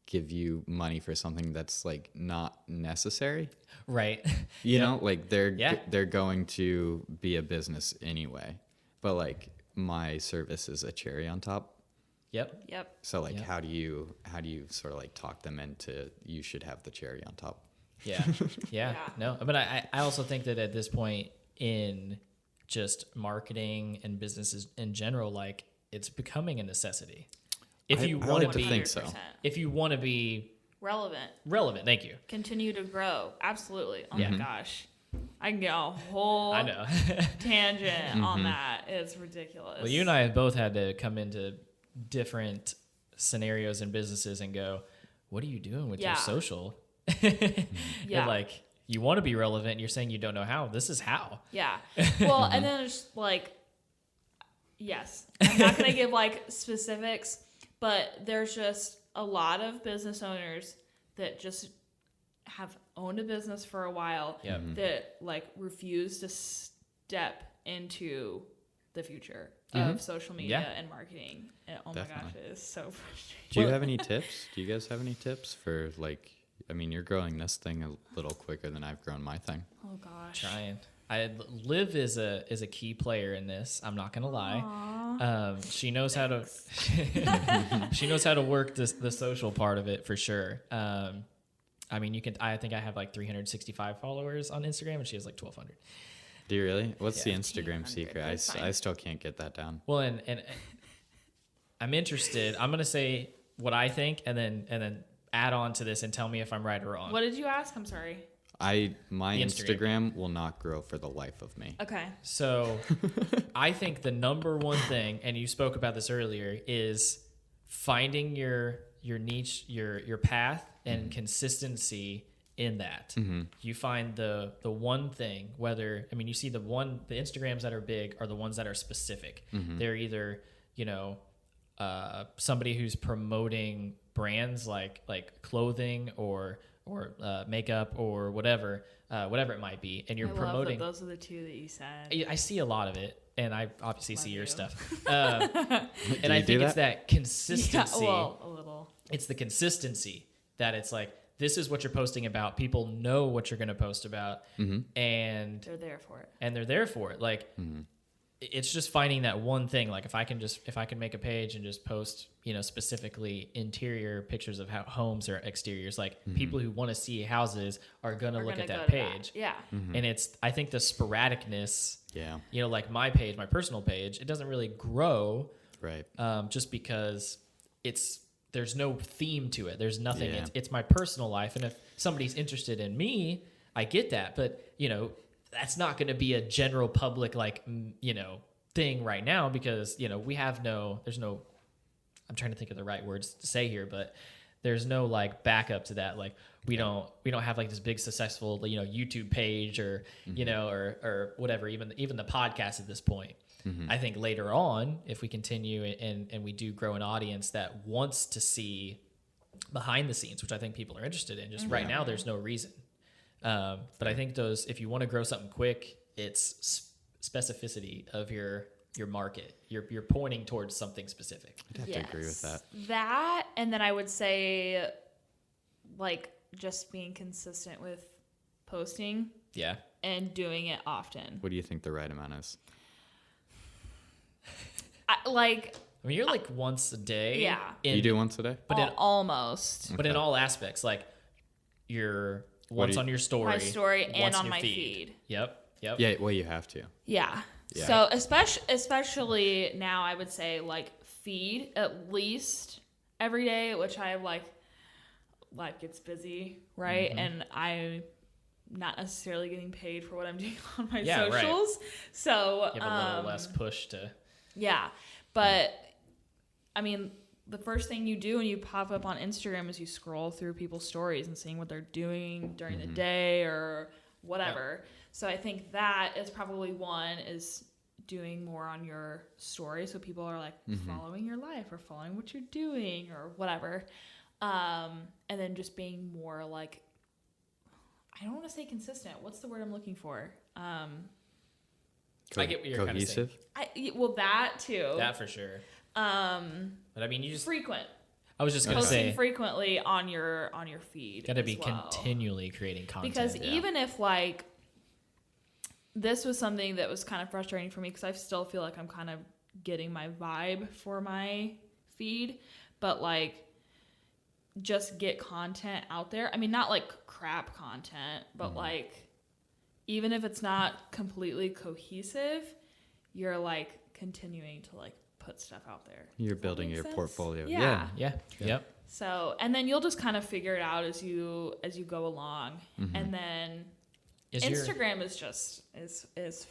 give you money for something that's like not necessary? Right. You know, like they're Yeah. going to be a business anyway, but like my service is a cherry on top. Yep. So like Yeah. how do you sort of like talk them into you should have the cherry on top? Yeah. Yeah. No, but I also think that at this point in just marketing and businesses in general, like it's becoming a necessity. If you I want like to to be, think so. 100%. if you want to be Relevant. relevant, thank you. Continue to grow. Absolutely. Oh Yeah. my gosh. I can get a whole I know. tangent on that. It's ridiculous. Well, you and I have both had to come into different scenarios and businesses and go, what are you doing with your Yeah. social? Yeah. And like, you want to be relevant and you're saying you don't know how. This is how. Yeah. Well, and then it's like, yes, I'm not going to give like specifics, but there's just a lot of business owners that just have owned a business for a while Yep. that like refuse to step into the future of social media Yeah. and marketing. And oh my Definitely. gosh, it is so frustrating. Do you have any tips? Do you guys have any tips for like? I mean, you're growing this thing a little quicker than I've grown my thing. Oh gosh. Trying. Liv is a key player in this. I'm not gonna lie. She knows how to she knows how to work the social part of it for sure. I mean, I think I have like 365 followers on Instagram, and she has like 1,200. Do you really? What's the Yeah. Instagram 1,500, secret? that's fine. I still can't get that down. Well, and I'm interested. I'm gonna say what I think, and then add on to this and tell me if I'm right or wrong. What did you ask? I'm sorry. My The Instagram. Instagram will not grow for the life of me. Okay. So I think the number one thing, and you spoke about this earlier, is finding your niche, your path, and consistency in that. You find the one thing, you see the Instagrams that are big are the ones that are specific. They're either, somebody who's promoting brands like clothing or makeup or whatever it might be, and you're I promoting. love that those are the two that you said. I see a lot of it, and I obviously see your you. stuff. And I you think do it's that consistency. Yeah, well, a little. It's the consistency that it's like, this is what you're posting about. People know what you're going to post about, and They're there for it. they're there for it. Like, it's just finding that one thing. Like, if I can make a page and just post, specifically interior pictures of how homes or exteriors, like people who want to see houses are going to look at that page. Yeah. And I think the sporadicness, Yeah. like my page, my personal page, it doesn't really grow, Right. just because there's no theme to it. There's nothing. Yeah. It's my personal life. And if somebody's interested in me, I get that. But, that's not going to be a general public, thing right now, because, there's no, I'm trying to think of the right words to say here, but there's no backup to that. Like, we don't have this big successful, YouTube page or, or whatever, even the podcast at this point. I think later on, if we continue and we do grow an audience that wants to see behind the scenes, which I think people are interested in, just right now, there's no reason. But I think if you want to grow something quick, it's specificity of your market. You're pointing towards something specific. I'd have to agree with that. That, and then I would say, just being consistent with posting. Yeah. And doing it often. What do you think the right amount is? I mean, you're once a day. Yeah. You do once a day? But almost. But in all aspects, you're once on your story. My story and once on your my feed. feed. Yep. Yeah, well, you have to. Yeah. Yeah. So especially now, I would say feed at least every day, which I it's busy, right? And I'm not necessarily getting paid for what I'm doing on my socials. Right. So you have a little less push to. Yeah, but I mean, the first thing you do when you pop up on Instagram is you scroll through people's stories and seeing what they're doing during the day or whatever. Yeah. So I think that is probably one, is doing more on your story, so people are following your life or following what you're doing or whatever. And then just being more I don't want to say consistent. What's the word I'm looking for? I get what you're cohesive. Kind of saying. Well, that too. That for sure. But I mean, you just frequent. I was just gonna posting say frequently on your feed. Got to be continually creating content. Because even if this was something that was kind of frustrating for me, because I still feel like I'm kind of getting my vibe for my feed, but just get content out there. I mean, not crap content, but even if it's not completely cohesive, you're continuing to put stuff out there. You're building your portfolio. Yeah. Yep. So, and then you'll just kind of figure it out as you go along. And then Instagram is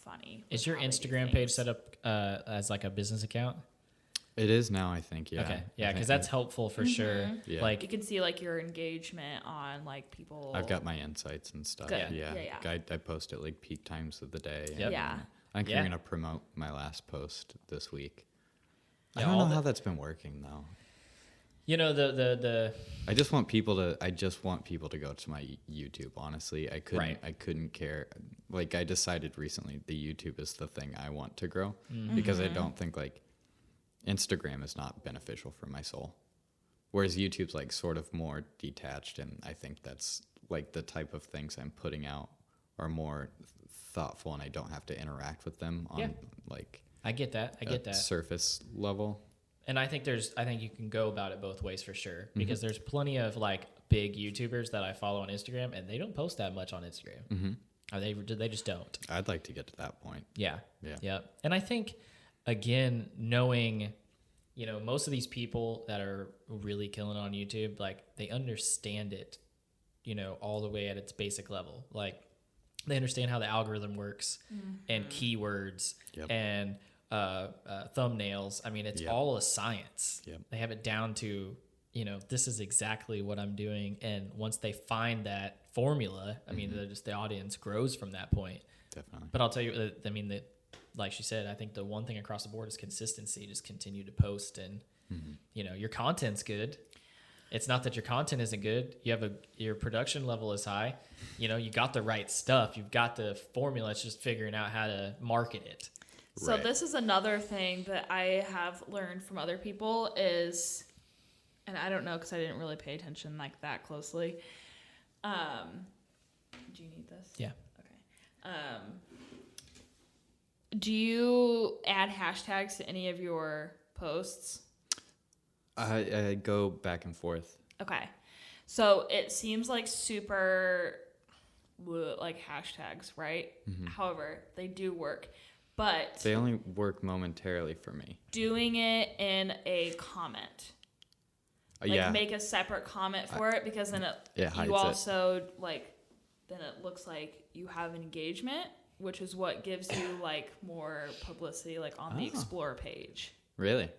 funny. Is your Instagram page set up as a business account? It is now, I think. Yeah. Okay. Yeah, because that's helpful for sure. Yeah. You can see your engagement on people. I've got my insights and stuff. Good. Yeah. Yeah. I post at peak times of the day. Yep. Yeah. I think I'm going to promote my last post this week. Yeah, I don't know how that's been working though. The I just want people to go to my YouTube. Honestly, I couldn't care. I decided recently the YouTube is the thing I want to grow because I don't think Instagram is not beneficial for my soul, whereas YouTube's sort of more detached, and I think that's the type of things I'm putting out are more thoughtful, and I don't have to interact with them on I get that. I get that surface level. And I think you can go about it both ways for sure, because there's plenty of big YouTubers that I follow on Instagram, and they don't post that much on Instagram. Or they just don't. I'd like to get to that point. Yeah. And I think, again, knowing, most of these people that are really killing on YouTube, they understand it, all the way at its basic level. They understand how the algorithm works and keywords and thumbnails. I mean, it's all a science. They have it down to, this is exactly what I'm doing. And once they find that formula, I mean, the audience grows from that point. Definitely. But I'll tell you, like she said, I think the one thing across the board is consistency. Just continue to post, and your content's good. It's not that your content isn't good. Your production level is high. You know, you got the right stuff. You've got the formula. It's just figuring out how to market it. So this is another thing that I have learned from other people is, and I don't know because I didn't really pay attention like that closely. Do you need this? Yeah. Okay. Do you add hashtags to any of your posts? I go back and forth. Okay. So it seems like super like hashtags, right? Mm-hmm. However, they do work. But They only work momentarily for me. doing it in a comment. Like make a separate comment for it because then hides you also like then it looks like you have engagement, which is what gives you like more publicity like on the Explore page. Really?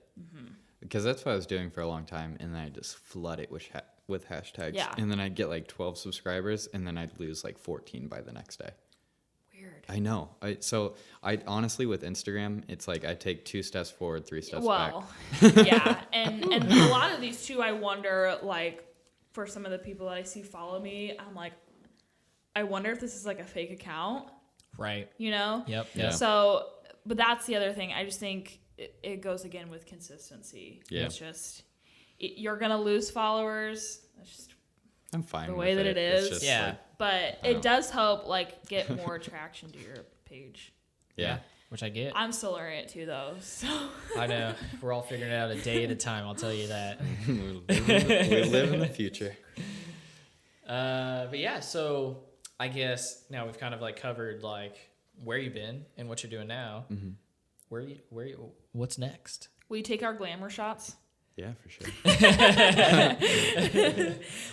Because that's what I was doing for a long time, and then I just flood it with hashtags. Yeah. And then I'd get like 12 subscribers, and then I'd lose like 14 by the next day. Weird. I know. So I honestly, with Instagram, it's like I take 2 steps forward, 3 steps back. Yeah, and a lot of these too, I wonder, like, for some of the people that I see follow me, I'm like, I wonder if this is like a fake account, Right. you know? Yep. Yeah. So, but that's the other thing. I just think it goes again with consistency. Yeah. It's just, you're going to lose followers. That's just I'm fine the with way that it It's is. just Yeah. like, But it does help, like, get more traction to your page. yeah. Which I get. I'm still learning it too, though. So I know. We're all figuring it out a day at a time. I'll tell you that. we live in the future. But yeah, so I guess now we've kind of like covered like where you've been and what you're doing now. What's next? we take our glamour shots. Yeah, for sure.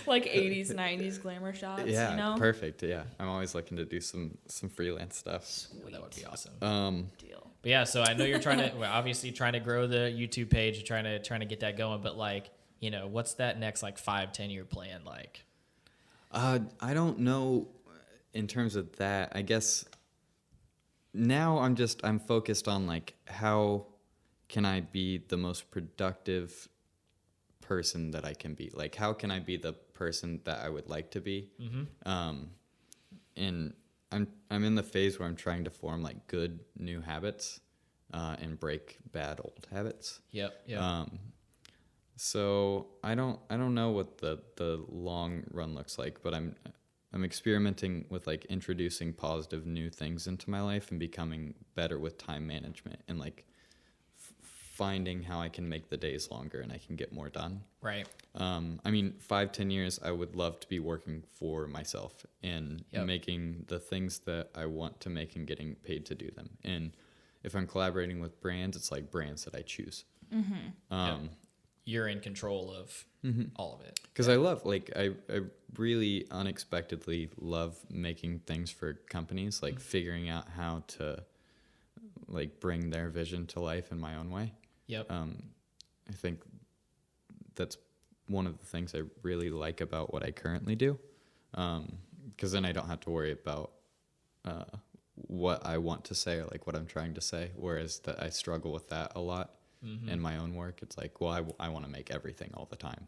Like 80s, 90s glamour shots, Yeah, you know? perfect. Yeah, I'm always looking to do some freelance stuff. That would be awesome. Deal. But yeah, so I know you're trying to, well, obviously trying to grow the YouTube page, you're trying to get that going. But like, you know, what's that next like 5-10 year plan like? I don't know in terms of that. I guess now I'm focused on like how can I be the most productive person that I can be? Like how can I be the person that I would like to be? And I'm in the phase where I'm trying to form like good new habits and break bad old habits. Yep. So I don't know what the long run looks like, but I'm experimenting with like introducing positive new things into my life and becoming better with time management and like finding how I can make the days longer and I can get more done. Right. I mean, 5-10 years, I would love to be working for myself and making the things that I want to make and getting paid to do them. And if I'm collaborating with brands, it's like brands that I choose. You're in control of all of it. Because I love, like, I really unexpectedly love making things for companies, like figuring out how to, like, bring their vision to life in my own way. Yep. I think that's one of the things I really like about what I currently do. Because then I don't have to worry about what I want to say or, like, what I'm trying to say, whereas that I struggle with that a lot. In my own work, it's like, well, I want to make everything all the time.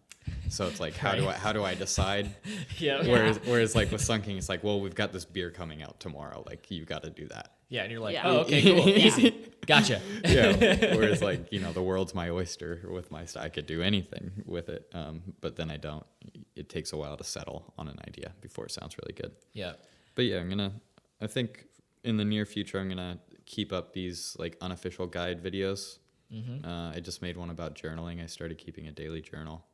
So it's like, how do I decide? Whereas like with Sunking, it's like, well, we've got this beer coming out tomorrow. Like, you got to do that. Yeah, and you're like, Yeah. oh, okay, cool, easy, gotcha. Yeah. Whereas like, you know, the world's my oyster with my I could do anything with it, but then I don't. It takes a while to settle on an idea before it sounds really good. Yeah. But yeah, I think in the near future, I'm gonna keep up these like unofficial guide videos. I just made one about journaling. I started keeping a daily journal.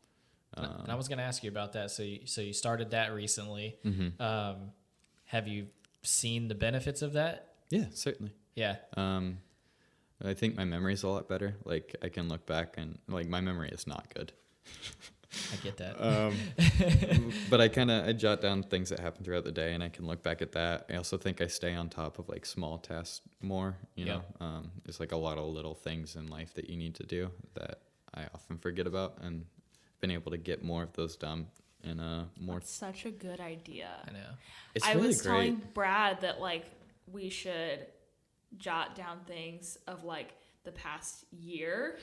And I was going to ask you about that. So you started that recently. Have you seen the benefits of that? Yeah, certainly. Yeah. I think my memory's a lot better. Like I can look back and like my memory is not good. I get that. But I jot down things that happen throughout the day and I can look back at that. I also think I stay on top of like small tasks more, you know. There's like a lot of little things in life that you need to do that I often forget about, and been able to get more of those done in a more. That's such a good idea. I know. It's I really was great. telling Brad that like we should jot down things of like the past year.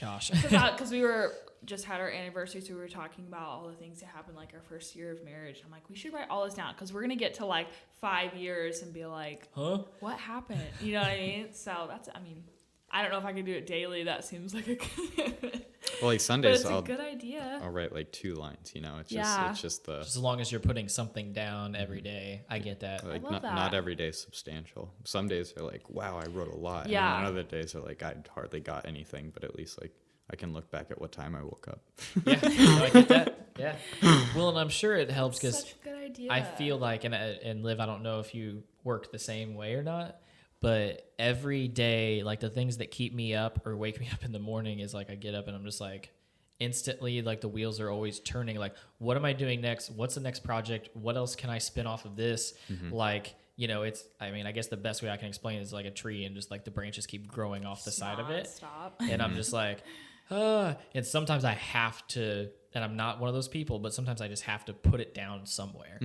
Gosh. Because we were just had our anniversary, so we were talking about all the things that happened, like our first year of marriage. I'm like, we should write all this down because we're gonna get to like 5 years and be like, Huh? what happened? You know what I mean? So that's, I mean, I don't know if I can do it daily. That seems like a commitment. Well, like But Sundays, it's a good idea. I'll write like 2 lines. You know, it's Yeah. just the Just as long as you're putting something down every day. I get that. like love not that. every day is substantial. Some days are like, wow, I wrote a lot. Yeah. And then other days are like, I hardly got anything, but at least like I can look back at what time I woke up. Yeah, no, I get that. Yeah. Well, and I'm sure it helps because Such a good idea. I feel like, and Liv, I don't know if you work the same way or not, but every day, like the things that keep me up or wake me up in the morning is like I get up and I'm just like instantly, like the wheels are always turning. Like, what am I doing next? What's the next project? What else can I spin off of this? Like, you know, it's, I mean, I guess the best way I can explain it is like a tree and just like the branches keep growing off the side of it. Stop. And I'm just like, and sometimes I have to, and I'm not one of those people, but sometimes I just have to put it down somewhere.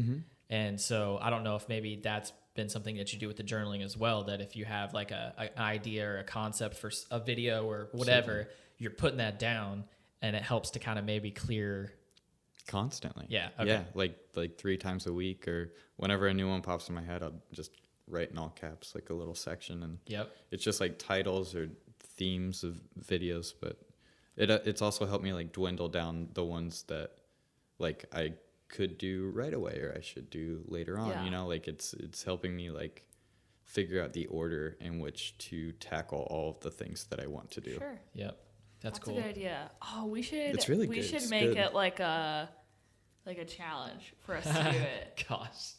And so I don't know if maybe that's been something that you do with the journaling as well, that if you have like an idea or a concept for a video or whatever, you're putting that down and it helps to kind of maybe clear. Constantly. Yeah. Okay. Yeah. Like 3 times a week or whenever a new one pops in my head, I'll just write in all caps, like a little section. And Yep. it's just like titles or themes of videos, but it's also helped me like dwindle down the ones that like I could do right away or I should do later on. Yeah. You know, like it's helping me like figure out the order in which to tackle all of the things that I want to do. Sure. Yep. That's cool. a good idea. Oh, we should. It's really we good. should It's make good. it like a challenge for us to do it. Gosh.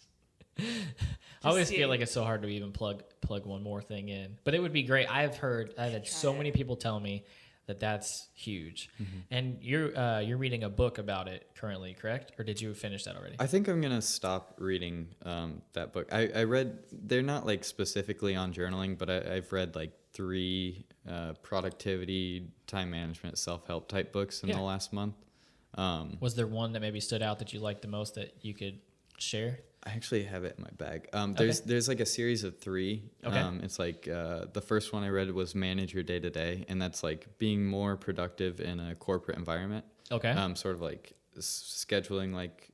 I always see feel it. like it's so hard to even plug one more thing in, but it would be great. I've had so many people tell me that that's huge. And you're reading a book about it currently, correct? Or did you finish that already? I think I'm gonna stop reading that book. I read, they're not like specifically on journaling, but I've read like 3 productivity, time management, self-help type books in the last month. Was there one that maybe stood out that you liked the most that you could share? I actually have it in my bag. There's like a series of 3. Okay. It's like the first one I read was Manage Your Day to Day, and that's like being more productive in a corporate environment. Okay. Sort of like scheduling like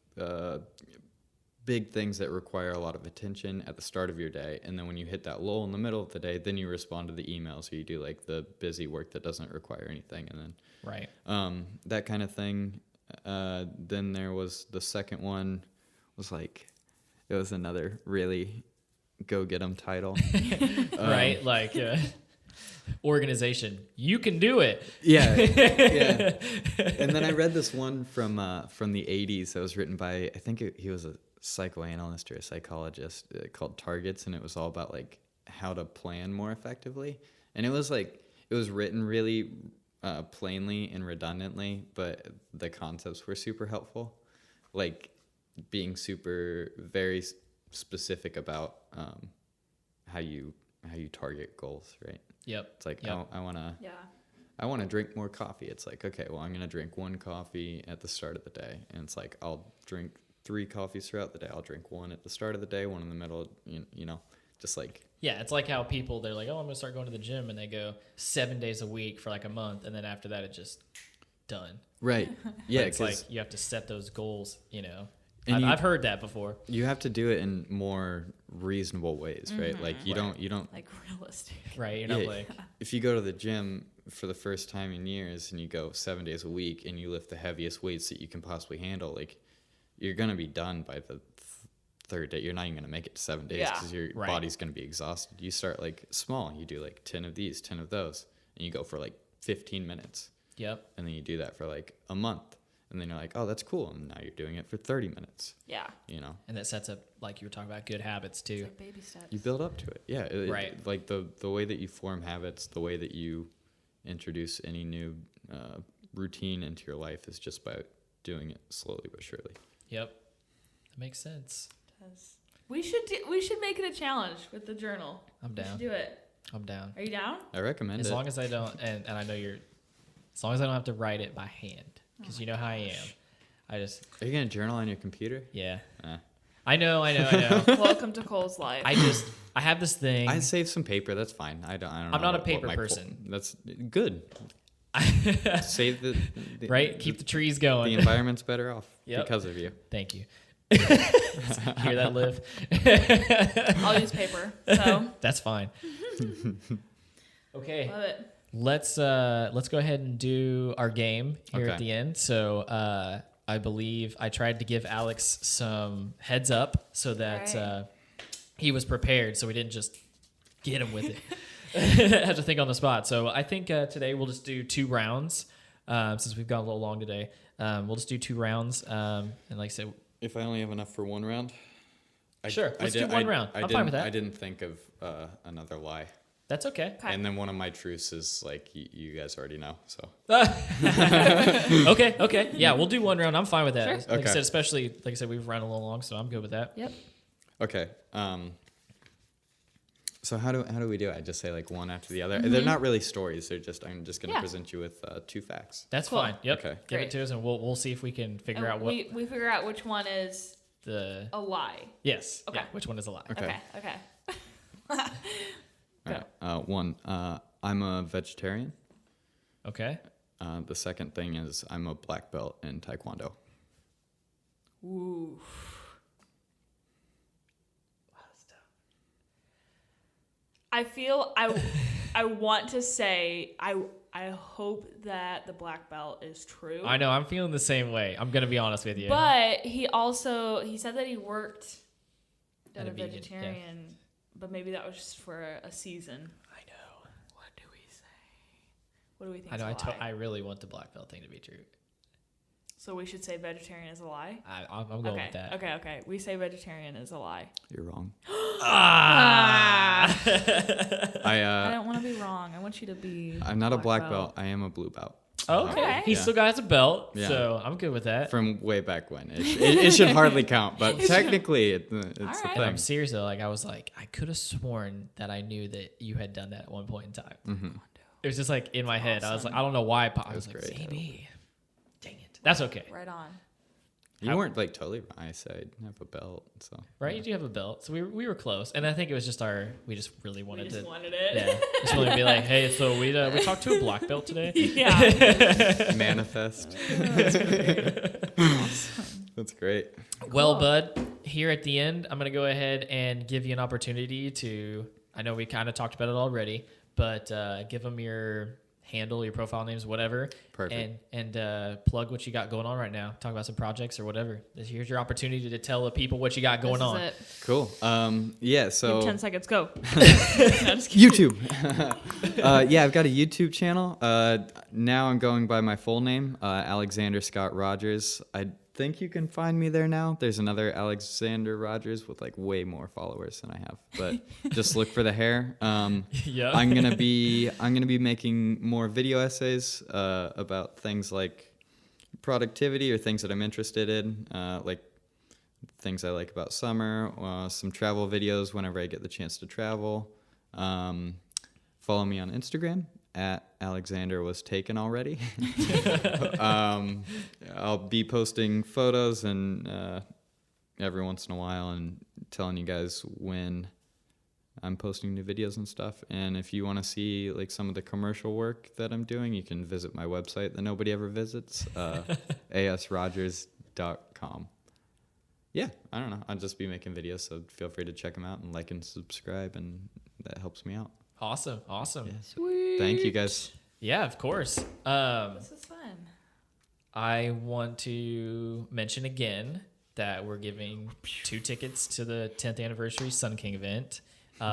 big things that require a lot of attention at the start of your day, and then when you hit that lull in the middle of the day, then you respond to the emails or you do like the busy work that doesn't require anything, and then Right. that kind of thing. Then there was the second one was like, it was another really go get 'em title. Right. Like organization. You can do it. Yeah. Yeah. And then I read this one from the 80s that was written by, I think he was a psychoanalyst or a psychologist, called Targets, and it was all about like how to plan more effectively. And it was written really plainly and redundantly, but the concepts were super helpful. Like being very specific about how you target goals, right? Yep. It's like, Yep. I want to drink more coffee. It's like, okay, well, I'm going to drink 1 coffee at the start of the day. And it's like, I'll drink 3 coffees throughout the day. I'll drink 1 at the start of the day, 1 in the middle, you know, just like. Yeah, it's like how people, they're like, oh, I'm going to start going to the gym, and they go 7 days a week for like a month, and then after that, it's just done. Right. Yeah. But it's like you have to set those goals, you know. And I've heard that before. You have to do it in more reasonable ways, right? Like you don't Like realistic. Right. You're not Yeah, like, if you go to the gym for the first time in years and you go 7 days a week and you lift the heaviest weights that you can possibly handle, like you're going to be done by the 3rd day. You're not even going to make it to 7 days because your Right. body's going to be exhausted. You start like small. You do like 10 of these, 10 of those, and you go for like 15 minutes. yep. And then you do that for like a month. And then you're like, oh, that's cool. And now you're doing it for 30 minutes, Yeah. you know? And that sets up, like you were talking about, good habits It's too. like baby steps. You build up to it. Yeah. Right. Like the way that you form habits, the way that you introduce any new routine into your life is just by doing it slowly but surely. Yep. That makes sense. We should make it a challenge with the journal. I'm We should down. do it. I'm down. Are you down? I recommend As it. long as I don't, and I know as long as I don't have to write it by hand, because you know how I am. I just, Are you going to journal on your computer? yeah. Eh. I know. Welcome to Cole's life. I have this thing. I saved some paper. That's fine. I don't. I'm know not a what paper my person. That's good. Save the right? Keep the trees The going. environment's better off Yep. because of you. Thank you. Hear that, Liv? I'll use paper. So That's fine. Okay. love it. Let's go ahead and do our game here Okay. at the end. So I believe I tried to give Alex some heads up so that Right. he was prepared, so we didn't just get him with it. Have to think on the spot. So I think today we'll just do 2 rounds since we've gone a little long today. We'll just do 2 rounds, and like I said, If I only have enough for one round. Sure, let's do one round. I'm fine with that. I didn't think of another lie. that's okay. Okay. And then one of my truths is like you guys already know. So Okay. Yeah, we'll do one round. I'm fine with that. Sure. Like I Okay. said, especially like I said, we've run a little long, so I'm good with that. Yep. okay. So how do we do it? I just say like one after the other. They're not really stories. They're just I'm just gonna Yeah. present you with 2 facts. That's Cool. fine. Yep. Okay. Give Great. it to us, and we'll see if we can figure And out what we figure out which one is the a lie. yes. Okay. Yeah, which one is a lie? Okay. Okay. All right. One. I'm a vegetarian. Okay. The second thing is I'm a black belt in Taekwondo. Ooh. I feel I want to say I hope that the black belt is true. I know. I'm feeling the same way. I'm gonna be honest with you. But he said that he worked At at a a vegan, yeah. vegetarian, but maybe that was just for a season. I know. What do we say? What do we think? I know. Is a lie? I really want the black belt thing to be true. So we should say vegetarian is a lie. I'm going Okay. with that. Okay. We say vegetarian is a lie. You're wrong. Ah. I don't want to be wrong. I want you to be. I'm not a black belt. I am a blue belt. Okay. Okay. He still got a belt, Yeah. so I'm good with that. From way back when. It should hardly count, but technically it's All the right. And thing. I'm serious though. Like I was like, I could have sworn that I knew that you had done that at one point in time. Mm-hmm. It was just like in my head. I was like, I don't know why. I was like, great. maybe. Dang it. That's okay. Right on. You weren't like totally wrong. I said I have a belt, so Right? You do have a belt, so we were close, and I think it was just we just really wanted We just to, wanted it. yeah, just wanted to be like, hey, so we talked to a black belt today. Yeah. manifest. That's great. Well, Cool. bud, here at the end, I'm gonna go ahead and give you an opportunity to. I know we kind of talked about it already, but give them your handle, your profile names, whatever. Perfect. And plug what you got going on right now. Talk about some projects or whatever. Here's your opportunity to tell the people what you got going on. This is it. Cool. Yeah. Give So 10 seconds. Go. No, just kidding. YouTube. Yeah, I've got a YouTube channel. Now I'm going by my full name, Alexander Scott Rodgers. I think you can find me there now. There's another Alexander Rodgers with like way more followers than I have, but just look for the hair. Yeah. I'm gonna be making more video essays about things like productivity or things that I'm interested in, like things I like about summer. Some travel videos whenever I get the chance to travel. Follow me on Instagram at Alexander was taken already. I'll be posting photos and every once in a while and telling you guys when I'm posting new videos and stuff. And if you want to see like some of the commercial work that I'm doing, you can visit my website that nobody ever visits, asrodgers.com. Yeah, I don't know. I'll just be making videos, so feel free to check them out and like and subscribe, and that helps me out. Awesome. Sweet. Thank you, guys. Yeah, of course. This is fun. I want to mention again that we're giving 2 tickets to the 10th anniversary Sun King event,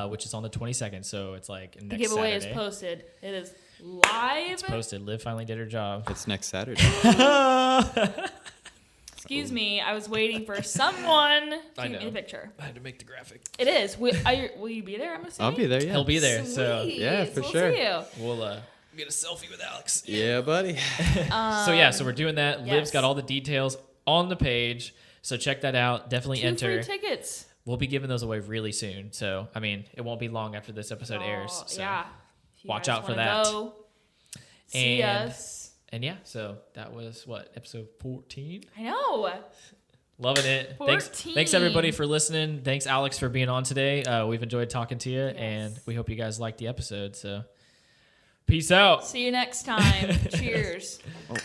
which is on the 22nd. So it's like next The giveaway Saturday. is posted. It is live. It's posted. Liv finally did her job. It's next Saturday. Excuse me. I was waiting for someone to I give me know. the picture. I had to make the graphic. It is. Will you be there? I'm assuming. I'll be there, yeah. He'll be there. So Sweet. Yeah, for We'll sure. See you. we'll get a selfie with Alex. Yeah, buddy. So we're doing that. Liv's yes. got all the details on the page. So check that out. Definitely 2 enter. free tickets. We'll be giving those away really soon. So, I mean, it won't be long after this episode airs. Oh, So. yeah. If you watch guys out for wanna that. Go, see And- us. And yeah, so that was what, episode 14? I know. Loving it. 14. Thanks everybody for listening. Thanks Alex for being on today. We've enjoyed talking to you, and we hope you guys liked the episode. So, peace out. See you next time. Cheers. Oh.